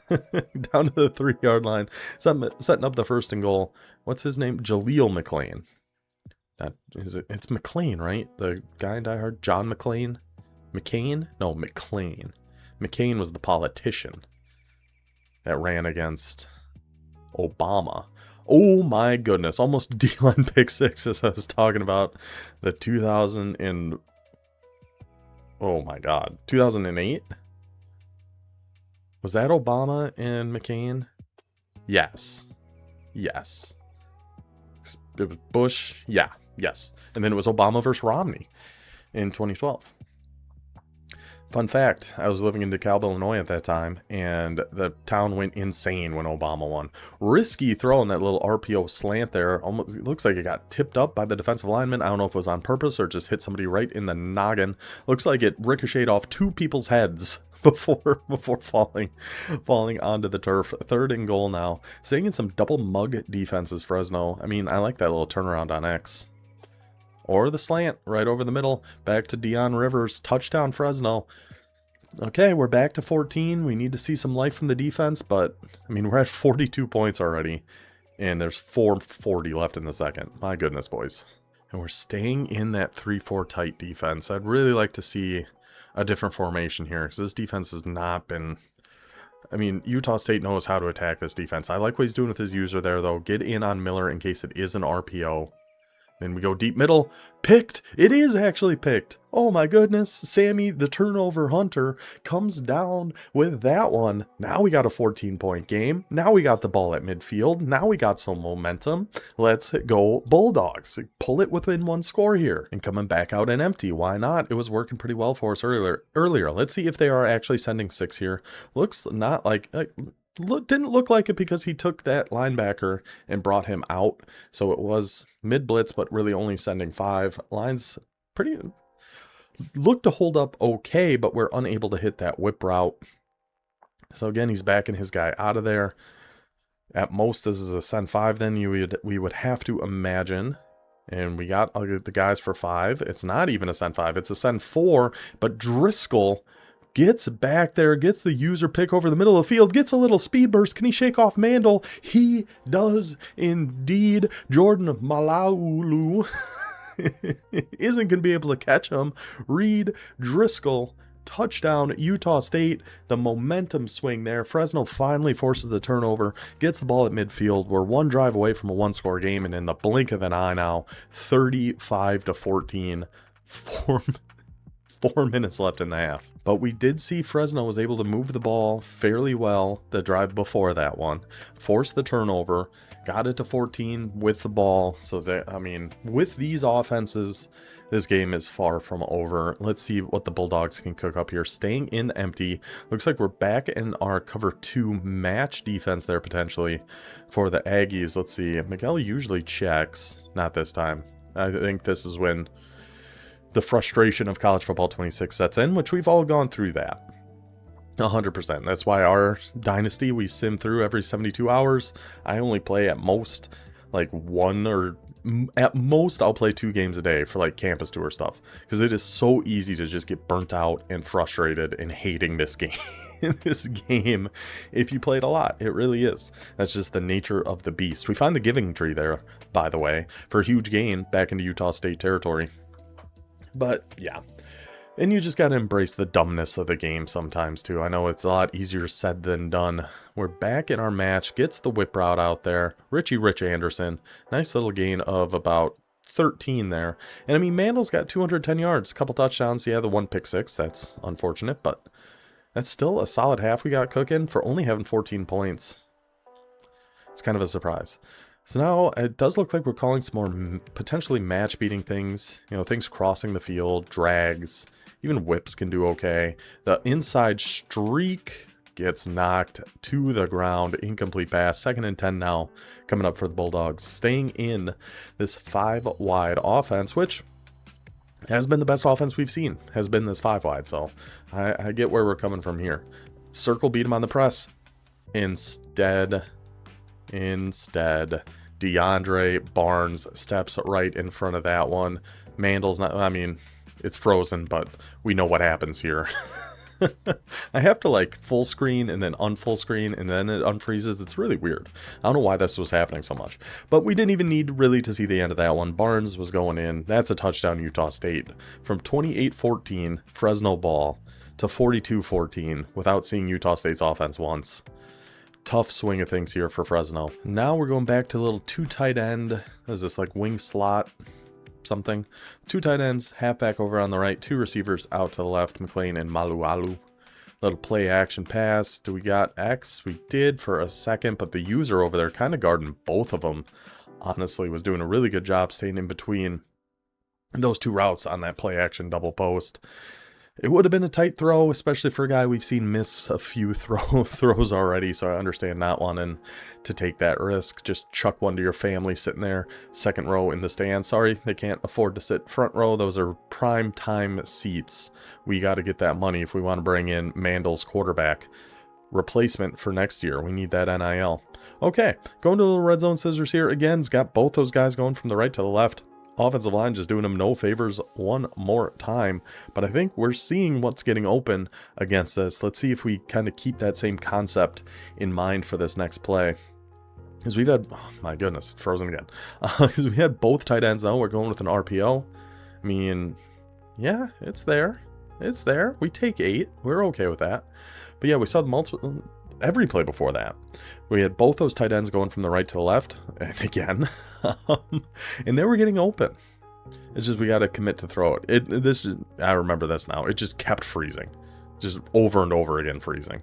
Down to the 3-yard line. Setting up the 1st and goal. What's his name? Jaleel McLean. It's McLean, right? The guy in Die Hard, John McLean? McCain? No, McLean. McCain was the politician that ran against Obama. Oh my goodness, almost D-line pick 6 as I was talking about the 2008? Was that Obama and McCain? Yes. It was Bush. Yeah. Yes. And then it was Obama versus Romney in 2012. Fun fact, I was living in DeKalb, Illinois at that time, and the town went insane when Obama won. Risky throw in that little RPO slant there. Almost, it looks like it got tipped up by the defensive lineman. I don't know if it was on purpose or just hit somebody right in the noggin. Looks like it ricocheted off 2 people's heads before falling onto the turf. 3rd and goal now. Staying in some double mug defenses, Fresno. I mean, I like that little turnaround on X. Or the slant right over the middle. Back to Deion Rivers. Touchdown, Fresno. Okay, we're back to 14. We need to see some life from the defense, but, I mean, we're at 42 points already. And there's 4:40 left in the second. My goodness, boys. And we're staying in that 3-4 tight defense. I'd really like to see a different formation here, because this defense has not been... I mean, Utah State knows how to attack this defense. I like what he's doing with his user there, though. Get in on Miller in case it is an RPO. Then we go deep middle. Picked. It is actually picked. Oh my goodness. Sammy, the turnover hunter, comes down with that one. Now we got a 14-point game. Now we got the ball at midfield. Now we got some momentum. Let's go Bulldogs. Pull it within 1 score here. And coming back out and empty. Why not? It was working pretty well for us earlier. Let's see if they are actually sending 6 here. Looks not like... didn't look like it because he took that linebacker and brought him out. So it was mid blitz, but really only sending 5. Lines pretty looked to hold up okay, but we're unable to hit that whip route. So again, he's backing his guy out of there. At most, this is a send 5. Then we would have to imagine. And we got the guys for 5. It's not even a send 5. It's a send 4. But Driscoll gets back there, gets the user pick over the middle of the field, gets a little speed burst. Can he shake off Mandel? He does indeed. Jordan Malaulu isn't going to be able to catch him. Reed Driscoll, touchdown, Utah State. The momentum swing there. Fresno finally forces the turnover, gets the ball at midfield. We're 1 drive away from a 1-score game, and in the blink of an eye now, 35-14. 4 minutes left in the half. But we did see Fresno was able to move the ball fairly well the drive before that one. Forced the turnover. Got it to 14 with the ball. So that, I mean, with these offenses, this game is far from over. Let's see what the Bulldogs can cook up here. Staying in empty. Looks like we're back in our cover 2 match defense there potentially for the Aggies. Let's see. Miguel usually checks. Not this time. I think this is when the frustration of college football 26 sets in, which we've all gone through that. 100%. That's why our Dynasty, we sim through every 72 hours. I only play at most like 1 or at most I'll play 2 games a day for like campus tour stuff, because it is so easy to just get burnt out and frustrated and hating this game. This game, if you play it a lot, it really is. That's just the nature of the beast. We find the giving tree there, by the way, for a huge gain back into Utah State territory. But yeah, and you just got to embrace the dumbness of the game sometimes too. I know it's a lot easier said than done. We're back in our match, gets the whip route out there. Rich Anderson, nice little gain of about 13 there. And I mean, Mandel's got 210 yards, a couple touchdowns. Yeah, the one pick six, that's unfortunate, but that's still a solid half we got cooking for only having 14 points. It's kind of a surprise. So now it does look like we're calling some more potentially match-beating things. You know, things crossing the field, drags, even whips can do okay. The inside streak gets knocked to the ground. Incomplete pass. 2nd and 10 now coming up for the Bulldogs. Staying in this 5-wide offense, which has been the best offense we've seen. Has been this 5-wide, so I get where we're coming from here. Circle beat him on the press. Instead, DeAndre Barnes steps right in front of that one. Mandel's not, I mean, it's frozen, but we know what happens here. I have to like full screen and then unfull screen and then it unfreezes. It's really weird. I don't know why this was happening so much, but we didn't even need really to see the end of that one. Barnes was going in. That's a touchdown, Utah State. From 28-14 Fresno ball to 42-14 without seeing Utah State's offense once. Tough swing of things here for Fresno. Now we're going back to a little 2 tight end. Is this like wing slot something? 2 tight ends, halfback over on the right, 2 receivers out to the left, McLean and Malualu. Little play action pass. Do we got X? We did for a second, but the user over there kind of guarding both of them. Honestly, was doing a really good job staying in between those 2 routes on that play action double post. It would have been a tight throw, especially for a guy we've seen miss a few throws already, so I understand not wanting to take that risk. Just chuck one to your family sitting there, 2nd row in the stand. Sorry, they can't afford to sit front row. Those are prime time seats. We got to get that money if we want to bring in Mandel's quarterback replacement for next year. We need that NIL. Okay, going to a little red zone scissors here. Again, it's got both those guys going from the right to the left. Offensive line just doing them no favors one more time. But I think we're seeing what's getting open against this. Let's see if we kind of keep that same concept in mind for this next play. Because we've had, oh my goodness, it's frozen again. Because we had both tight ends now. We're going with an RPO. I mean, yeah, it's there. It's there. We take 8. We're okay with that. But yeah, we saw every play before that. We had both those tight ends going from the right to the left, and again, and they were getting open. It's just we got to commit to throw it. I remember this now. It just kept freezing, just over and over again freezing.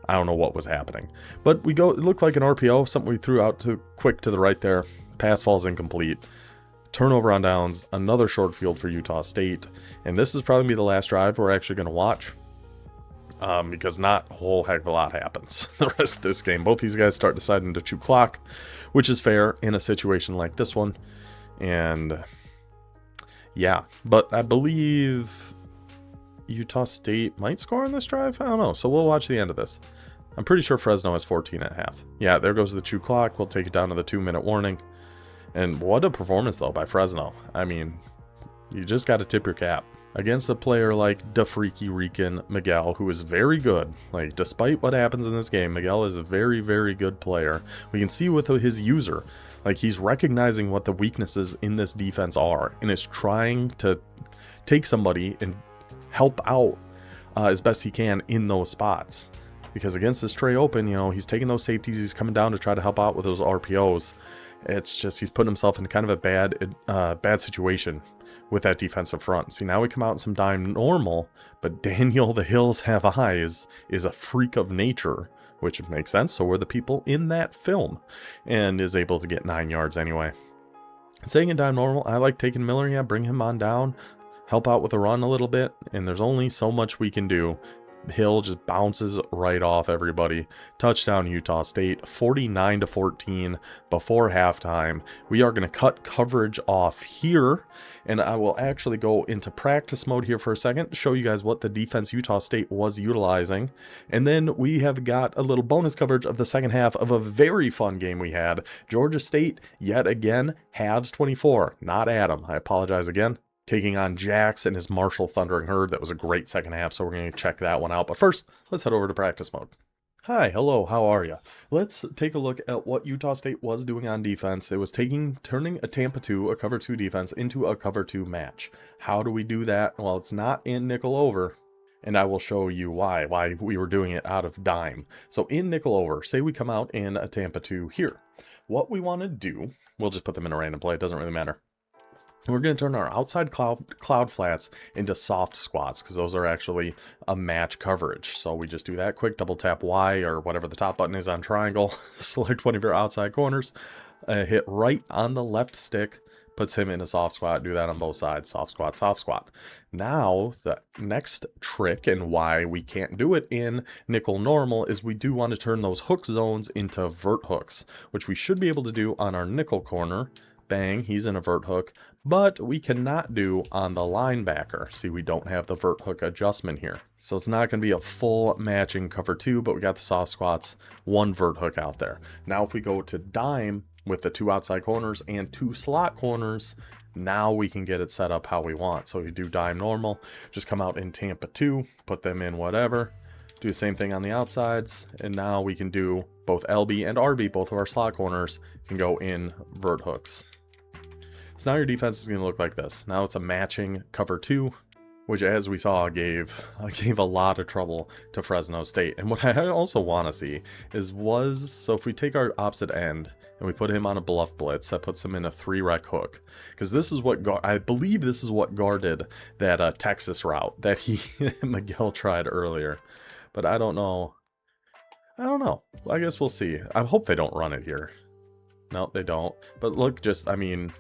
I don't know what was happening, but it looked like an RPO, something we threw out quick to the right there. Pass falls incomplete. Turnover on downs. Another short field for Utah State, and this is probably the last drive we're actually going to watch. Because not a whole heck of a lot happens the rest of this game. Both these guys start deciding to chew clock, which is fair in a situation like this one. And yeah, but I believe Utah State might score on this drive. I don't know. So we'll watch the end of this. I'm pretty sure Fresno has 14 and a half. Yeah, there goes the chew clock. We'll take it down to the 2-minute warning. And what a performance, though, by Fresno. I mean, you just got to tip your cap. Against a player like Da Freaky Rican Miguel, who is very good. Like, despite what happens in this game, Miguel is a very, very good player. We can see with his user, like, he's recognizing what the weaknesses in this defense are, and is trying to take somebody and help out as best he can in those spots. Because against this tray open, you know, he's taking those safeties, he's coming down to try to help out with those RPOs. It's just he's putting himself in kind of a bad situation with that defensive front. See, now we come out in some dime normal, but Daniel the Hills Have Eyes is a freak of nature, which makes sense. So were the people in that film, and is able to get 9 yards anyway. Saying in dime normal, I like taking Miller. Yeah, bring him on down, help out with the run a little bit, and there's only so much we can do. Hill just bounces right off everybody. Touchdown Utah State, 49-14 before halftime. We are going to cut coverage off here, and I will actually go into practice mode here for a second to show you guys what the defense Utah State was utilizing. And then we have got a little bonus coverage of the second half of a very fun game we had. Georgia State, yet again, halves 24. Not Adam. I apologize again. Taking on Jax and his Marshall Thundering Herd. That was a great second half, so we're going to check that one out. But first, let's head over to practice mode. Hi, hello, how are you? Let's take a look at what Utah State was doing on defense. It was turning a Tampa 2, a cover 2 defense, into a cover 2 match. How do we do that? Well, it's not in nickel over, and I will show you why we were doing it out of dime. So in nickel over, say we come out in a Tampa 2 here. What we want to do, we'll just put them in a random play, it doesn't really matter. We're going to turn our outside cloud flats into soft squats because those are actually a match coverage. So we just do that quick, double tap Y or whatever the top button is on triangle, select one of your outside corners, hit right on the left stick, puts him in a soft squat. Do that on both sides, soft squat, soft squat. Now, the next trick and why we can't do it in nickel normal is we do want to turn those hook zones into vert hooks, which we should be able to do on our nickel corner. Bang, he's in a vert hook, but we cannot do on the linebacker. See, we don't have the vert hook adjustment here. So it's not going to be a full matching cover 2, but we got the soft squats, 1 vert hook out there. Now if we go to dime with the 2 outside corners and 2 slot corners, now we can get it set up how we want. So if you do dime normal, just come out in Tampa 2, put them in whatever, do the same thing on the outsides, and now we can do both LB and RB, both of our slot corners can go in vert hooks. So now your defense is going to look like this. Now it's a matching cover 2, which as we saw gave a lot of trouble to Fresno State. And what I also want to see is so if we take our opposite end and we put him on a bluff blitz, that puts him in a 3-rec hook. Because this is what, I believe this is what guarded that Texas route that Miguel tried earlier. But I don't know. I guess we'll see. I hope they don't run it here. No, they don't. But look, I mean,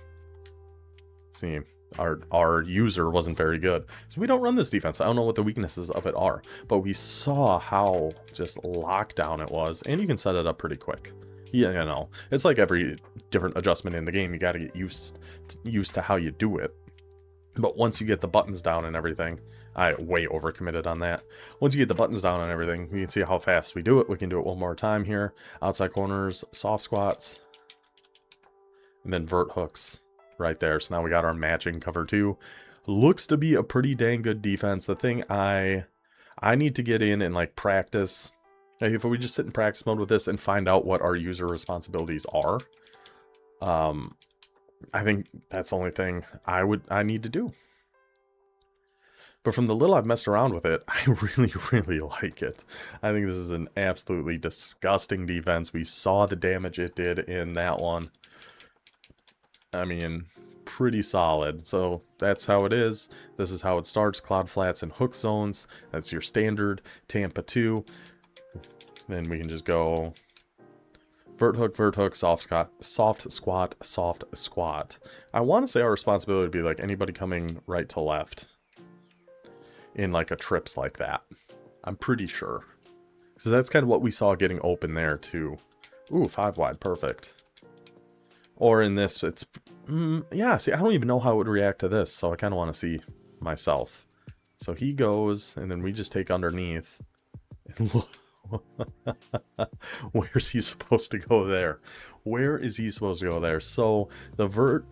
see, our user wasn't very good. So we don't run this defense. I don't know what the weaknesses of it are. But we saw how just lockdown it was. And you can set it up pretty quick. Yeah, you know, it's like every different adjustment in the game. You got to get used to how you do it. But once you get the buttons down and everything, I way overcommitted on that. Once you get the buttons down and everything, we can see how fast we do it. We can do it one more time here. Outside corners, soft squats, and then vert hooks right there. So now we got our matching cover 2. Looks to be a pretty dang good defense. The thing I need to get in and like practice. Like if we just sit in practice mode with this and find out what our user responsibilities are, I think that's the only thing I need to do. But from the little I've messed around with it, I really, really like it. I think this is an absolutely disgusting defense. We saw the damage it did in that one. I mean, pretty solid. So that's how it is. This is how it starts. Cloud flats and hook zones. That's your standard Tampa 2. Then we can just go vert hook, soft squat, soft squat. I want to say our responsibility would be like anybody coming right to left in like a trips like that. I'm pretty sure. So that's kind of what we saw getting open there too. Ooh, 5 wide, perfect. Or in this, it's, yeah, see, I don't even know how it would react to this, so I kind of want to see myself. So he goes, and then we just take underneath. And look. Where's he supposed to go there? Where is he supposed to go there? So the vert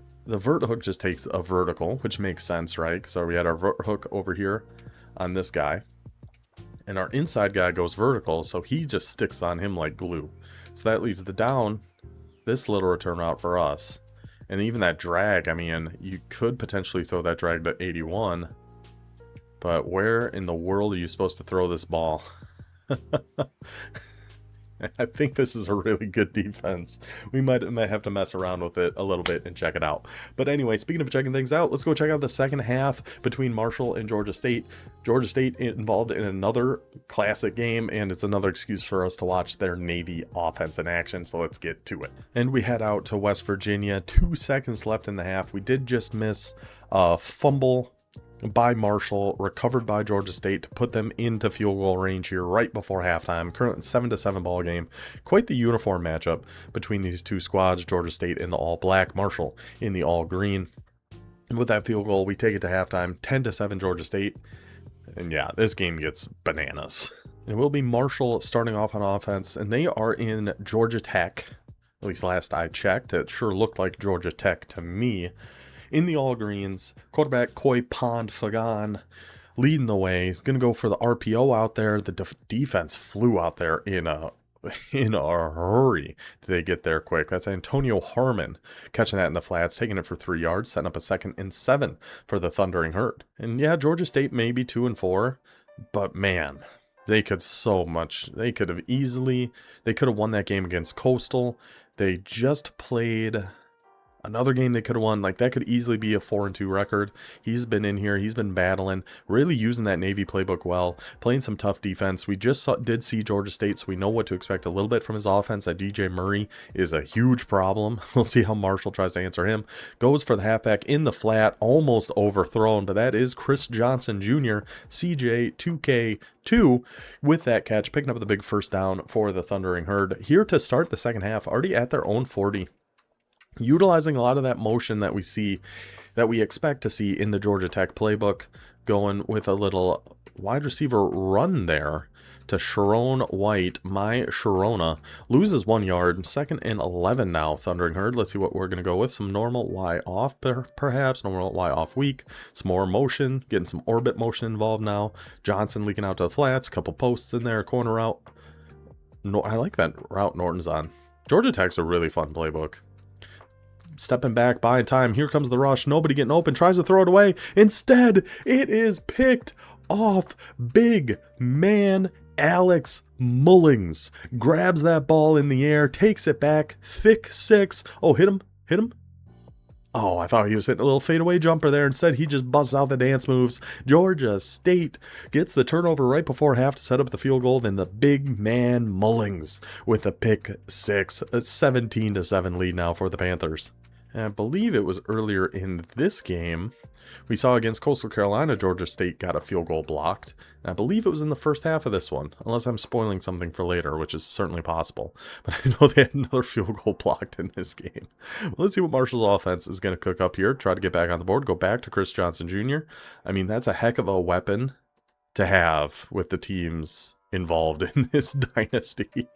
hook just takes a vertical, which makes sense, right? So we had our vert hook over here on this guy, and our inside guy goes vertical, so he just sticks on him like glue. So that leaves the down, this little return route for us. And even that drag, I mean, you could potentially throw that drag to 81, but where in the world are you supposed to throw this ball? I think this is a really good defense. We might have to mess around with it a little bit and check it out. But anyway, speaking of checking things out, let's go check out the second half between Marshall and Georgia State. Georgia State involved in another classic game, and it's another excuse for us to watch their Navy offense in action. So let's get to it. And we head out to West Virginia. 2 seconds left in the half. We did just miss a fumble by Marshall, recovered by Georgia State to put them into field goal range here right before halftime. Current 7-7 ball game. Quite the uniform matchup between these two squads, Georgia State in the all black, Marshall in the all green. And with that field goal, we take it to halftime, 10-7 Georgia State. And yeah, this game gets bananas. And it will be Marshall starting off on offense, and they are in Georgia Tech. At least last I checked, it sure looked like Georgia Tech to me. In the all greens, quarterback Koi Pond Fagan leading the way. He's going to go for the RPO out there. The defense flew out there in a hurry. They get there quick. That's Antonio Harmon catching that in the flats, taking it for 3 yards, setting up a 2nd and 7 for the Thundering Herd. And yeah, Georgia State may be 2-4, but man, they could so much. They could have won that game against Coastal. They just played Another game they could have won. Like, that could easily be a 4-2 record. He's been in here. He's been battling, really using that Navy playbook well, playing some tough defense. We just did see Georgia State, so we know what to expect a little bit from his offense. That DJ Murray is a huge problem. We'll see how Marshall tries to answer him. Goes for the halfback in the flat, almost overthrown, but that is Chris Johnson Jr., CJ2K2, with that catch, picking up the big first down for the Thundering Herd. Here to start the second half, already at their own 40. Utilizing a lot of that motion that we see, that we expect to see in the Georgia Tech playbook, going with a little wide receiver run there to Sharon White. My Sharona loses 1 yard, 2nd and 11 now, Thundering Herd. Let's see what we're going to go with. Some normal Y off, perhaps, normal Y off weak, some more motion, getting some orbit motion involved now. Johnson leaking out to the flats, couple posts in there, corner route. No, I like that route Norton's on. Georgia Tech's a really fun playbook. Stepping back, buying time. Here comes the rush. Nobody getting open. Tries to throw it away. Instead, it is picked off. Big man Alex Mullings grabs that ball in the air, takes it back. Thick 6. Oh, hit him. Hit him. Oh, I thought he was hitting a little fadeaway jumper there. Instead, he just busts out the dance moves. Georgia State gets the turnover right before half to set up the field goal. Then the big man Mullings with a pick 6. A 17-7 lead now for the Panthers. And I believe it was earlier in this game we saw against Coastal Carolina, Georgia State got a field goal blocked. And I believe it was in the first half of this one, unless I'm spoiling something for later, which is certainly possible. But I know they had another field goal blocked in this game. Well, let's see what Marshall's offense is going to cook up here. Try to get back on the board, go back to Chris Johnson Jr. I mean, that's a heck of a weapon to have with the teams involved in this dynasty.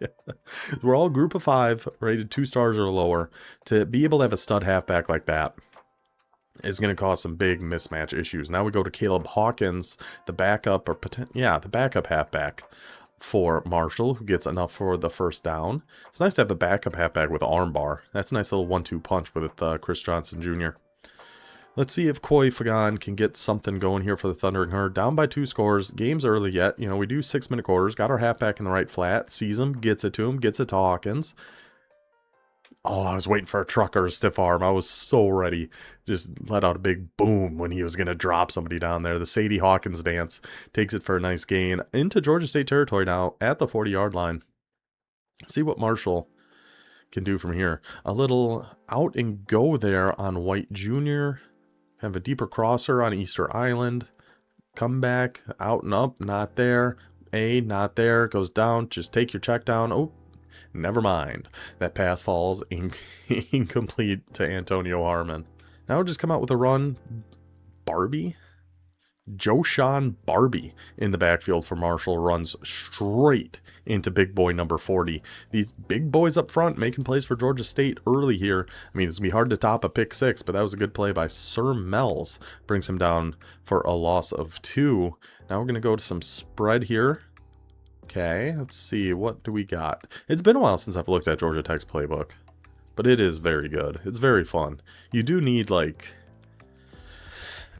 We're all group of 5, rated 2 stars or lower. To be able to have a stud halfback like that is going to cause some big mismatch issues. Now we go to Caleb Hawkins, the backup, or the backup halfback for Marshall, who gets enough for the first down. It's nice to have a backup halfback with an arm bar. That's a nice little 1-2 punch with Chris Johnson Jr. Let's see if Koi Fagan can get something going here for the Thundering Herd. Down by 2 scores. Game's early yet. You know, we do 6-minute quarters. Got our halfback in the right flat. Sees him. Gets it to him. Gets it to Hawkins. Oh, I was waiting for a truck or a stiff arm. I was so ready. Just let out a big boom when he was going to drop somebody down there. The Sadie Hawkins dance takes it for a nice gain. Into Georgia State territory now at the 40-yard line. See what Marshall can do from here. A little out and go there on White Jr. Have a deeper crosser on Easter Island. Come back, out and up, not there. Not there, goes down. Just take your check down. Oh, never mind. That pass falls incomplete to Antonio Harmon. Now we'll just come out with a run. Barbie? Joshawn Barbie in the backfield for Marshall runs straight into big boy number 40. These big boys up front making plays for Georgia State early here. I mean, it's going to be hard to top a pick 6, but that was a good play by Sir Mells. Brings him down for a loss of 2. Now we're going to go to some spread here. Okay, let's see. What do we got? It's been a while since I've looked at Georgia Tech's playbook, but it is very good. It's very fun. You do need, like...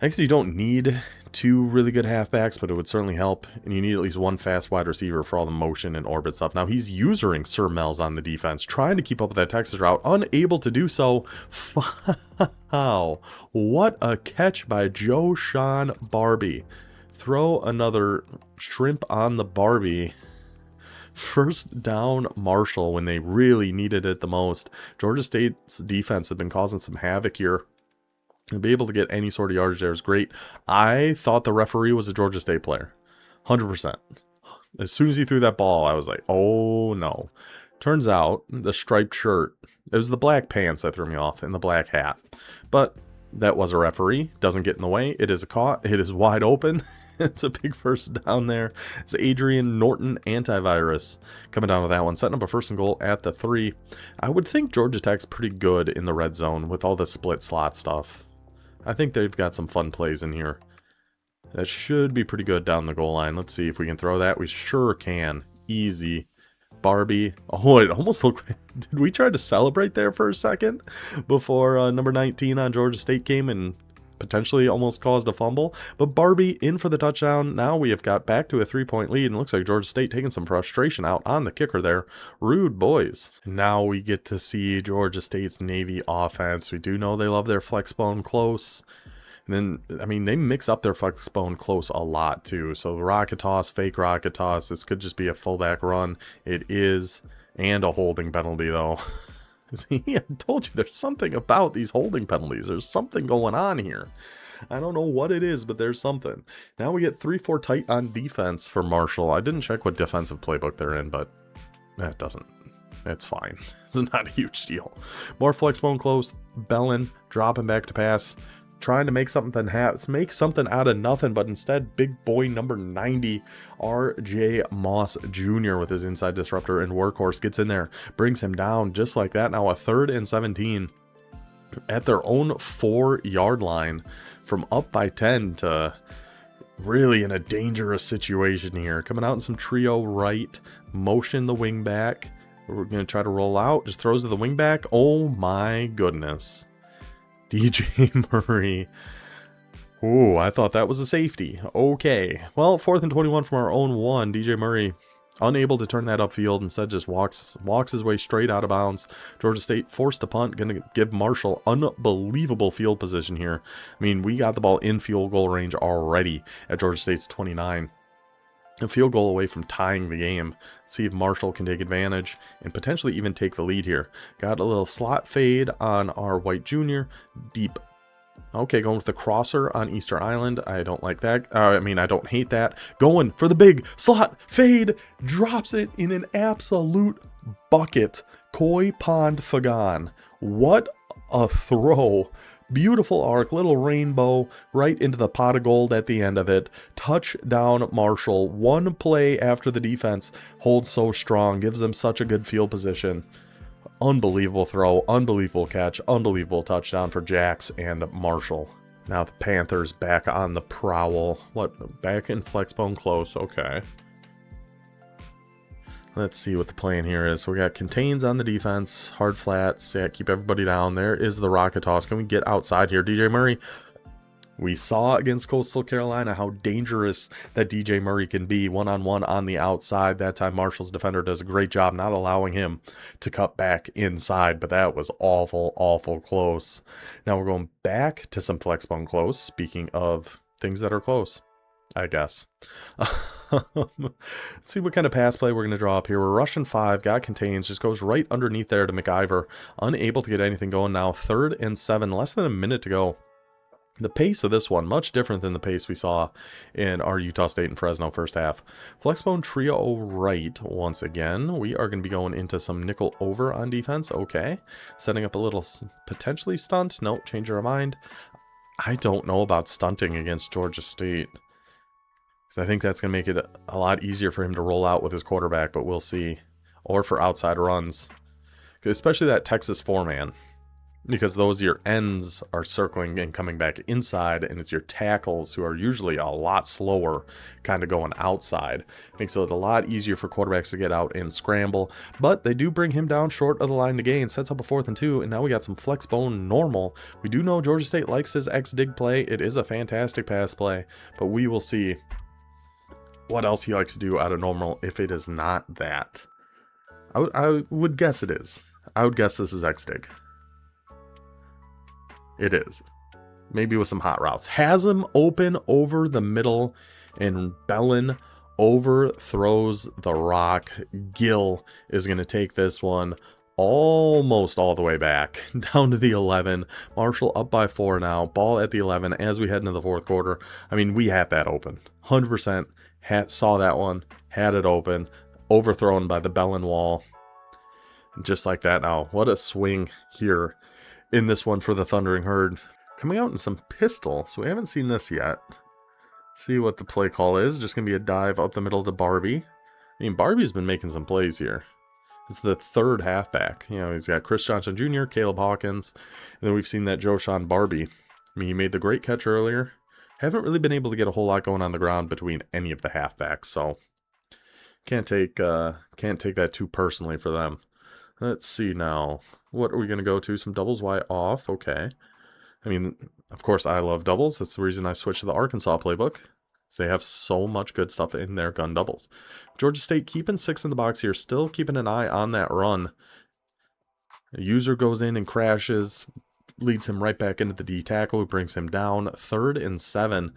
Actually, you don't need 2 really good halfbacks, but it would certainly help. And you need at least 1 fast wide receiver for all the motion and orbit stuff. Now, he's using Sir Mells on the defense, trying to keep up with that Texas route, unable to do so. Wow. What a catch by Joshawn Barbie. Throw another shrimp on the Barbie. First down Marshall when they really needed it the most. Georgia State's defense had been causing some havoc here. To be able to get any sort of yardage there is great. I thought the referee was a Georgia State player. 100%. As soon as he threw that ball, I was like, oh no. Turns out, the striped shirt, it was the black pants that threw me off and the black hat. But that was a referee. Doesn't get in the way. It is a caught. It is wide open. It's a big first down there. It's Adrian Norton antivirus coming down with that one. Setting up a 1st and goal at the 3. I would think Georgia Tech's pretty good in the red zone with all the split slot stuff. I think they've got some fun plays in here. That should be pretty good down the goal line. Let's see if we can throw that. We sure can. Easy. Barbie. Oh, it almost looked like... Did we try to celebrate there for a second? Before number 19 on Georgia State came and potentially almost caused a fumble. But Barbie in for the touchdown. Now we have got back to a 3-point lead, and it looks like Georgia State taking some frustration out on the kicker there. Rude boys. Now we get to see Georgia State's Navy offense. We do know they love their flex bone close. And then, I mean, they mix up their flex bone close a lot too. So rocket toss, fake rocket toss. This could just be a fullback run. It is, and a holding penalty though. See, I told you there's something about these holding penalties. There's something going on here. I don't know what it is, but there's something. Now we get 3-4 tight on defense for Marshall. I didn't check what defensive playbook they're in, but that doesn't. It's fine. It's not a huge deal. More flex bone close. Bellin dropping back to pass. Trying to make something out of nothing, but instead big boy number 90 RJ Moss Jr. with his inside disruptor and workhorse gets in there, brings him down just like that. Now a 3rd and 17 at their own 4-yard line, from up by 10 to really in a dangerous situation here. Coming out in some trio right, motion the wing back. We're going to try to roll out, just throws to the wing back. Oh my goodness. DJ Murray. Oh, I thought that was a safety. Okay. Well, 4th and 21 from our own 1. DJ Murray unable to turn that upfield. Instead just walks his way straight out of bounds. Georgia State forced to punt. Going to give Marshall unbelievable field position here. I mean, we got the ball in field goal range already at Georgia State's 29. A field goal away from tying the game. Let's see if Marshall can take advantage and potentially even take the lead here. Got a little slot fade on our White Jr. Deep. Okay, going with the crosser on Easter Island. I don't like that. I don't hate that. Going for the big slot fade. Drops it in an absolute bucket. Koi Pond Fagan. What a throw. Beautiful arc, little rainbow right into the pot of gold at the end of it. Touchdown Marshall. One play after the defense holds so strong, gives them such a good field position. Unbelievable throw, unbelievable catch, unbelievable touchdown for Jax and Marshall. Now the Panthers back on the prowl. What? Back in flexbone close. Okay. Let's see what the plan here is. We got contains on the defense, hard flats, yeah, keep everybody down. There is the rocket toss. Can we get outside here? DJ Murray. We saw against Coastal Carolina how dangerous that DJ Murray can be one-on-one on the outside. That time Marshall's defender does a great job not allowing him to cut back inside, but that was awful, awful close. Now we're going back to some flexbone close. Speaking of things that are close, I guess. Let's see what kind of pass play we're going to draw up here. We're rushing 5, got contains, just goes right underneath there to McIver. Unable to get anything going now. 3rd and 7, less than a minute to go. The pace of this one, much different than the pace we saw in our Utah State and Fresno first half. Flexbone trio right once again. We are going to be going into some nickel over on defense. Okay. Setting up a little potentially stunt. Nope, change our mind. I don't know about stunting against Georgia State. I think that's going to make it a lot easier for him to roll out with his quarterback, but we'll see. Or for outside runs. Especially that Texas 4-man. Because those your ends are circling and coming back inside, and it's your tackles who are usually a lot slower kind of going outside. Makes it a lot easier for quarterbacks to get out and scramble. But they do bring him down short of the line to gain. Sets up a 4th and 2, and now we got some flex bone normal. We do know Georgia State likes his X-dig play. It is a fantastic pass play, but we will see what else he likes to do out of normal if it is not that. I would guess it is. I would guess this is X-dig. It is. Maybe with some hot routes. Has him open over the middle, and Bellin overthrows the rock. Gill is going to take this one almost all the way back down to the 11. Marshall up by 4 now. Ball at the 11 as we head into the 4th quarter. I mean, we had that open. 100% saw that one. Had it open. Overthrown by the Bellin wall. Just like that now. What a swing here in this one for the Thundering Herd. Coming out in some pistol. So we haven't seen this yet. See what the play call is. Just going to be a dive up the middle to Barbie. I mean, Barbie's been making some plays here. It's the 3rd halfback. You know, he's got Chris Johnson Jr., Caleb Hawkins. And then we've seen that Joshawn Barbie. I mean, he made the great catch earlier. Haven't really been able to get a whole lot going on the ground between any of the halfbacks. So can't take that too personally for them. Let's see now. What are we going to go to? Some doubles Y off. Okay. I mean, Of course, I love doubles. That's the reason I switched to the Arkansas playbook. They have so much good stuff in their gun doubles. Georgia State keeping 6 in the box here, still keeping an eye on that run. The user goes in and crashes, leads him right back into the D tackle, who brings him down. 3rd and 7.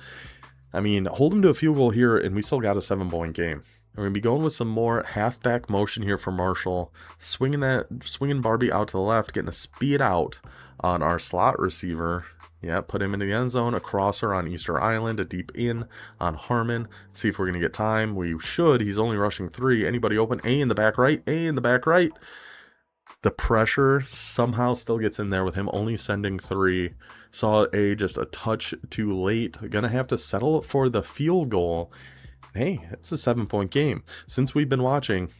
I mean, hold him to a field goal here, and we still got a 7-point game. We're going to be going with some more halfback motion here for Marshall. Swinging Barbie out to the left, getting a speed out on our slot receiver. Yeah, put him into the end zone, a crosser on Easter Island, a deep in on Harmon. Let's see if we're going to get time. We should. He's only rushing 3. Anybody open? A in the back right. A in the back right. The pressure somehow still gets in there with him only sending 3. Saw A just a touch too late. Gonna have to settle for the field goal. Hey, it's a 7-point game. Since we've been watching,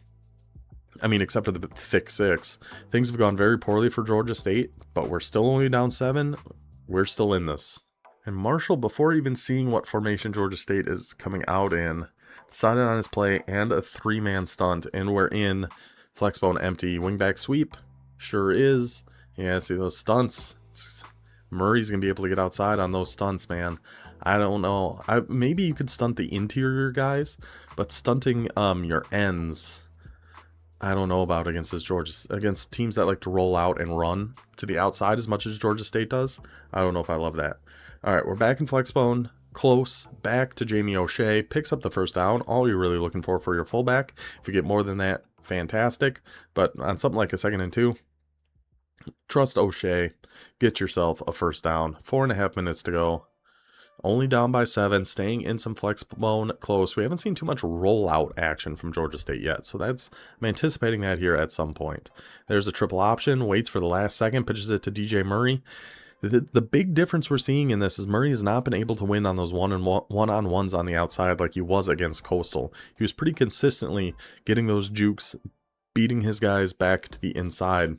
I mean, except for the thick 6, things have gone very poorly for Georgia State, but we're still only down 7. We're still in this. And Marshall, before even seeing what formation Georgia State is coming out in, decided on his play and a 3-man stunt, and we're in flexbone empty. Wingback sweep, sure is. Yeah, see those stunts. Murray's going to be able to get outside on those stunts, man. I don't know. Maybe you could stunt the interior guys, but stunting your ends, I don't know about against teams that like to roll out and run to the outside as much as Georgia State does. I don't know if I love that. All right, we're back in flexbone. Close. Back to Jamie O'Shea. Picks up the first down. All you're really looking for your fullback. If you get more than that, fantastic. But on something like a 2nd and 2, trust O'Shea. Get yourself a first down. 4.5 minutes to go. Only down by 7, staying in some flexbone close. We haven't seen too much rollout action from Georgia State yet, so I'm anticipating that here at some point. There's a triple option, waits for the last second, pitches it to DJ Murray. The big difference we're seeing in this is Murray has not been able to win on those one-on-ones on the outside like he was against Coastal. He was pretty consistently getting those jukes, beating his guys back to the inside.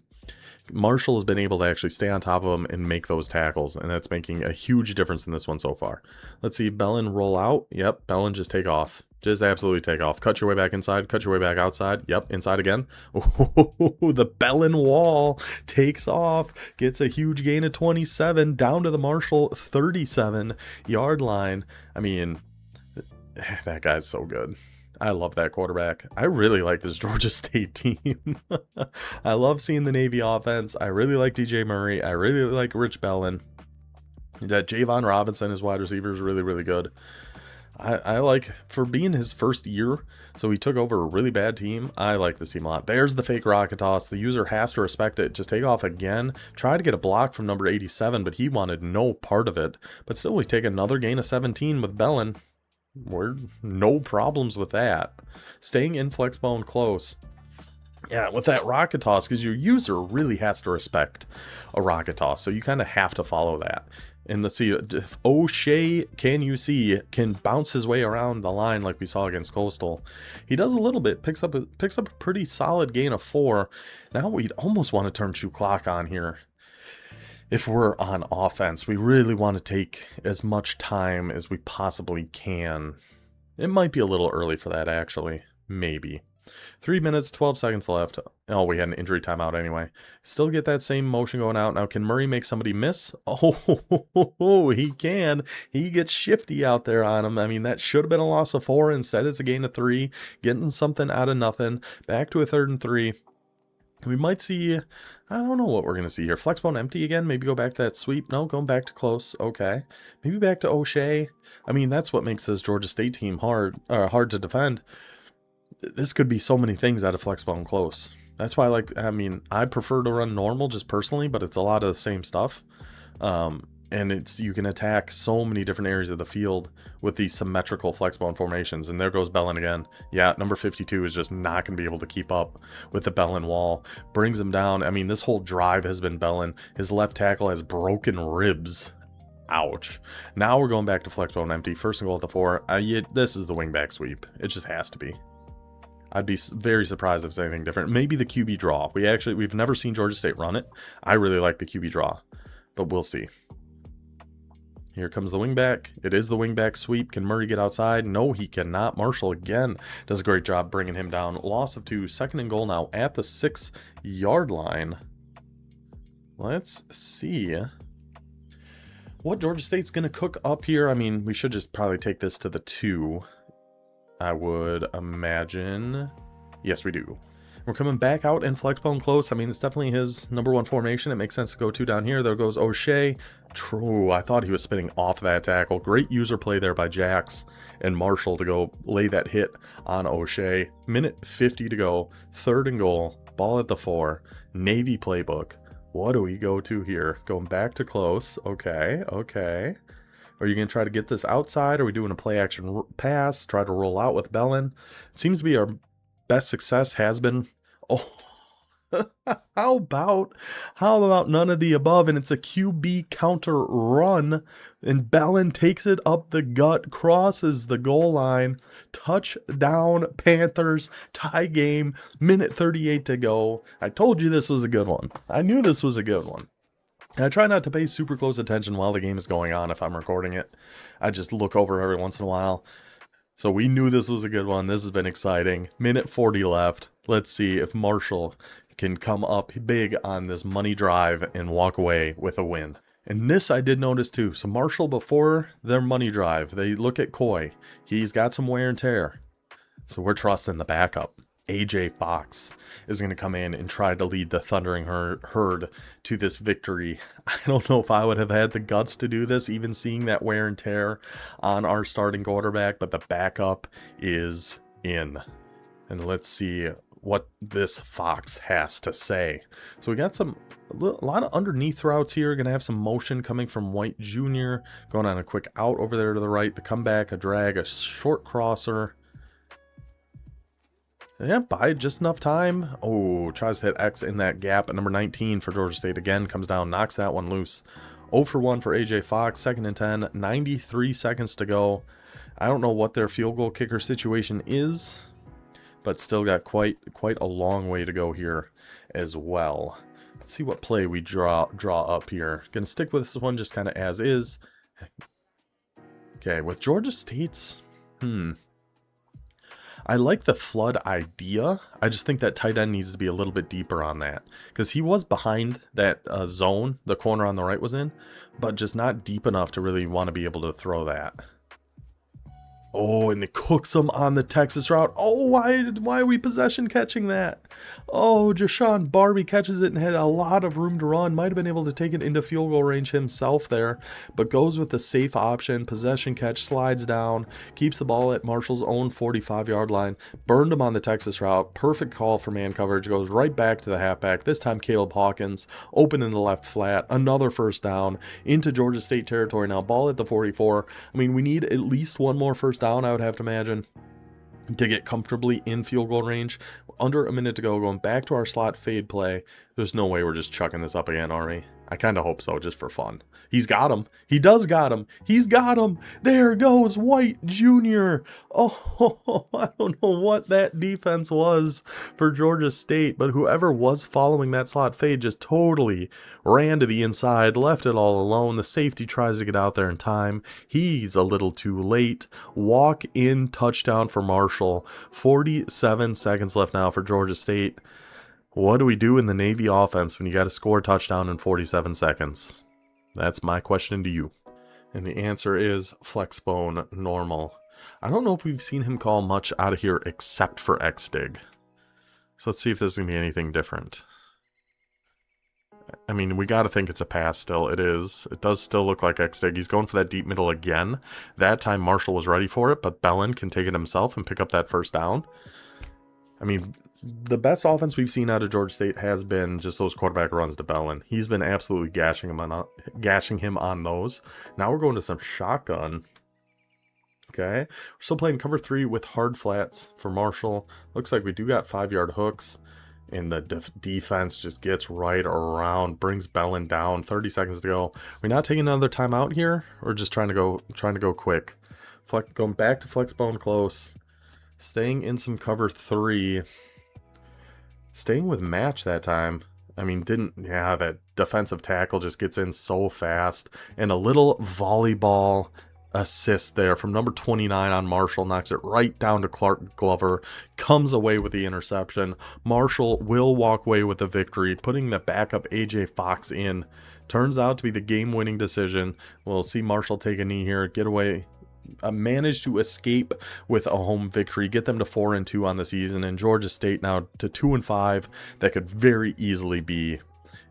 Marshall has been able to actually stay on top of him and make those tackles, and that's making a huge difference in this one so far. Let's see, Bellin roll out. Yep, Bellin just take off. Just absolutely take off. Cut your way back inside, cut your way back outside. Yep, inside again. Oh, the Bellin wall takes off, gets a huge gain of 27, down to the Marshall 37-yard line. I mean, that guy's so good. I love that quarterback. I really like this Georgia State team. I love seeing the Navy offense. I really like DJ Murray. I really like Rich Bellin. That Javon Robinson, his wide receiver, is really, really good. I like, for being his first year, so he took over a really bad team, I like this team a lot. There's the fake rocket toss. The user has to respect it. Just take off again. Try to get a block from number 87, but he wanted no part of it. But still, we take another gain of 17 with Bellin. We're no problems with that. Staying in flexbone close. Yeah, with that rocket toss, because your user really has to respect a rocket toss, so you kind of have to follow that. And let's see, if O'Shea, can bounce his way around the line like we saw against Coastal. He does a little bit, picks up a pretty solid gain of 4. Now we'd almost want to turn shoe clock on here. If we're on offense, we really want to take as much time as we possibly can. It might be a little early for that, actually. Maybe. 3 minutes, 12 seconds left. Oh, we had an injury timeout anyway. Still get that same motion going out. Now, can Murray make somebody miss? Oh, he can. He gets shifty out there on him. I mean, that should have been a loss of 4. Instead, it's a gain of 3. Getting something out of nothing. Back to a 3rd and 3. We might see, I don't know what we're going to see here. Flexbone empty again. Maybe go back to that sweep. No, going back to close. Okay. Maybe back to O'Shea. I mean, that's what makes this Georgia State team hard to defend. This could be so many things out of flexbone close. That's why, I prefer to run normal just personally, but it's a lot of the same stuff. And you can attack so many different areas of the field with these symmetrical flexbone formations. And there goes Bellin again. Yeah, number 52 is just not going to be able to keep up with the Bellin wall. Brings him down. I mean, this whole drive has been Bellin. His left tackle has broken ribs. Ouch. Now we're going back to flexbone empty. 1st and goal at the 4. This is the wingback sweep. It just has to be. I'd be very surprised if it's anything different. Maybe the QB draw. We've never seen Georgia State run it. I really like the QB draw, but we'll see. Here comes the wingback. It is the wingback sweep. Can Murray get outside? No, he cannot. Marshall again does a great job bringing him down. Loss of 2. 2nd and goal now at the 6-yard line. Let's see what Georgia State's going to cook up here. I mean, we should just probably take this to the 2, I would imagine. Yes, we do. We're coming back out in flex bone close. I mean, it's definitely his #1 formation. It makes sense to go 2 down here. There goes O'Shea. True, I thought he was spinning off that tackle. Great user play there by Jax and Marshall to go lay that hit on O'Shea. Minute 50 to go. 3rd and goal. Ball at the 4. Navy playbook. What do we go to here? Going back to close. Okay, okay. Are you going to try to get this outside? Are we doing a play action pass? Try to roll out with Bellin? It seems to be our best success has been... Oh, how about none of the above? And it's a QB counter run, and Bellin takes it up the gut, crosses the goal line, touchdown Panthers, tie game, minute 38 to go. I told you this was a good one. I knew this was a good one. I try not to pay super close attention while the game is going on if I'm recording it. I just look over every once in a while. So we knew this was a good one. This has been exciting. Minute 40 left. Let's see if Marshall can come up big on this money drive and walk away with a win. And this I did notice too. So Marshall, before their money drive, they look at Coy. He's got some wear and tear. So we're trusting the backup. AJ Fox is going to come in and try to lead the Thundering Herd to this victory. I don't know if I would have had the guts to do this, even seeing that wear and tear on our starting quarterback, but the backup is in. And let's see what this Fox has to say. So we got a lot of underneath routes here. Going to have some motion coming from White Jr. Going on a quick out over there to the right. The comeback, a drag, a short crosser. Yeah, by just enough time. Oh, tries to hit X in that gap at number 19 for Georgia State. Again, comes down, knocks that one loose. 0 for 1 for AJ Fox. 2nd and 10, 93 seconds to go. I don't know what their field goal kicker situation is, but still got quite a long way to go here as well. Let's see what play we draw up here. Gonna stick with this one just kind of as is. Okay, with Georgia State's... I like the flood idea. I just think that tight end needs to be a little bit deeper on that. Because he was behind that zone the corner on the right was in, but just not deep enough to really want to be able to throw that. Oh, and it cooks him on the Texas route. Oh, why are we possession catching that? Oh, Jashawn Barbie catches it and had a lot of room to run. Might have been able to take it into field goal range himself there, but goes with the safe option. Possession catch, slides down, keeps the ball at Marshall's own 45-yard line. Burned him on the Texas route. Perfect call for man coverage. Goes right back to the halfback. This time Caleb Hawkins, open in the left flat. Another first down into Georgia State territory now. Ball at the 44. I mean, we need at least one more first down, I would have to imagine, to get comfortably in field goal range. Under a minute to go, going back to our slot fade play. There's no way we're just chucking this up again, are we? I kind of hope so, just for fun. He's got him. He does got him. He's got him. There goes White Jr. Oh, I don't know what that defense was for Georgia State, but whoever was following that slot fade just totally ran to the inside, left it all alone. The safety tries to get out there in time. He's a little too late. Walk-in touchdown for Marshall. 47 seconds left now for Georgia State. What do we do in the Navy offense when you got to score a touchdown in 47 seconds? That's my question to you. And the answer is flexbone normal. I don't know if we've seen him call much out of here except for X-Dig. So let's see if there's going to be anything different. I mean, we got to think it's a pass still. It is. It does still look like X-Dig. He's going for that deep middle again. That time Marshall was ready for it, but Bellin can take it himself and pick up that first down. I mean... the best offense we've seen out of Georgia State has been just those quarterback runs to Bellin. He's been absolutely gashing him on those. Now we're going to some shotgun. Okay. We're still playing cover 3 with hard flats for Marshall. Looks like we do got 5-yard hooks. And the defense just gets right around, brings Bellin down. 30 seconds to go. We're not taking another timeout here, or just trying to go quick. Going back to flexbone close. Staying in some cover 3. Staying with match that time. I mean, that defensive tackle just gets in so fast. And a little volleyball assist there from number 29 on Marshall, knocks it right down to Clark Glover, comes away with the interception. Marshall will walk away with the victory, putting the backup AJ Fox in. Turns out to be the game-winning decision. We'll see Marshall take a knee here, get away, manage to escape with a home victory, get them to 4-2 on the season, and Georgia State now to 2-5. That could very easily be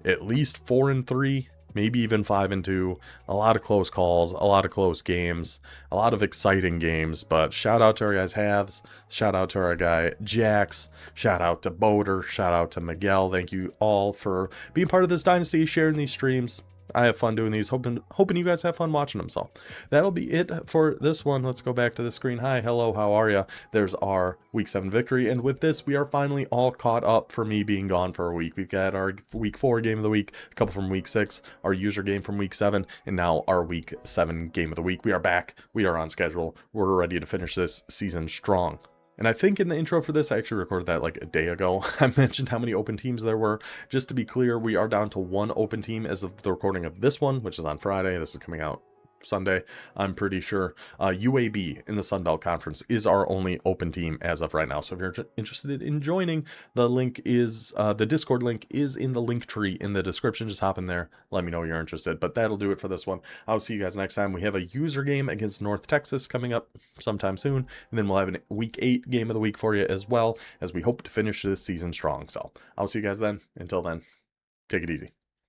at least 4-3, maybe even 5-2. A lot of close calls, a lot of close games, a lot of exciting games. But shout out to our guys Halves, shout out to our guy Jax, shout out to Boater, shout out to Miguel. Thank you all for being part of this dynasty, sharing these streams. I have fun doing these, hoping you guys have fun watching them. So that'll be it for this one. Let's go back to the screen. Hi, hello, how are you? There's our week 7 victory, and with this we are finally all caught up for me being gone for a week. We've got our week 4 game of the week, a couple from week 6, our user game from week 7, and now our week 7 game of the week. We are back, we are on schedule, we're ready to finish this season strong. And I think in the intro for this, I actually recorded that like a day ago. I mentioned how many open teams there were. Just to be clear, we are down to 1 open team as of the recording of this one, which is on Friday. This is coming out Sunday, I'm pretty sure. UAB in the Sun Belt Conference is our only open team as of right now. So if you're interested in joining, the link is the Discord link is in the link tree in the description. Just hop in there, let me know you're interested. But that'll do it for this one. I'll see you guys next time. We have a user game against North Texas coming up sometime soon, and then we'll have a week 8 game of the week for you, as well as we hope to finish this season strong. So I'll see you guys then. Until then, take it easy.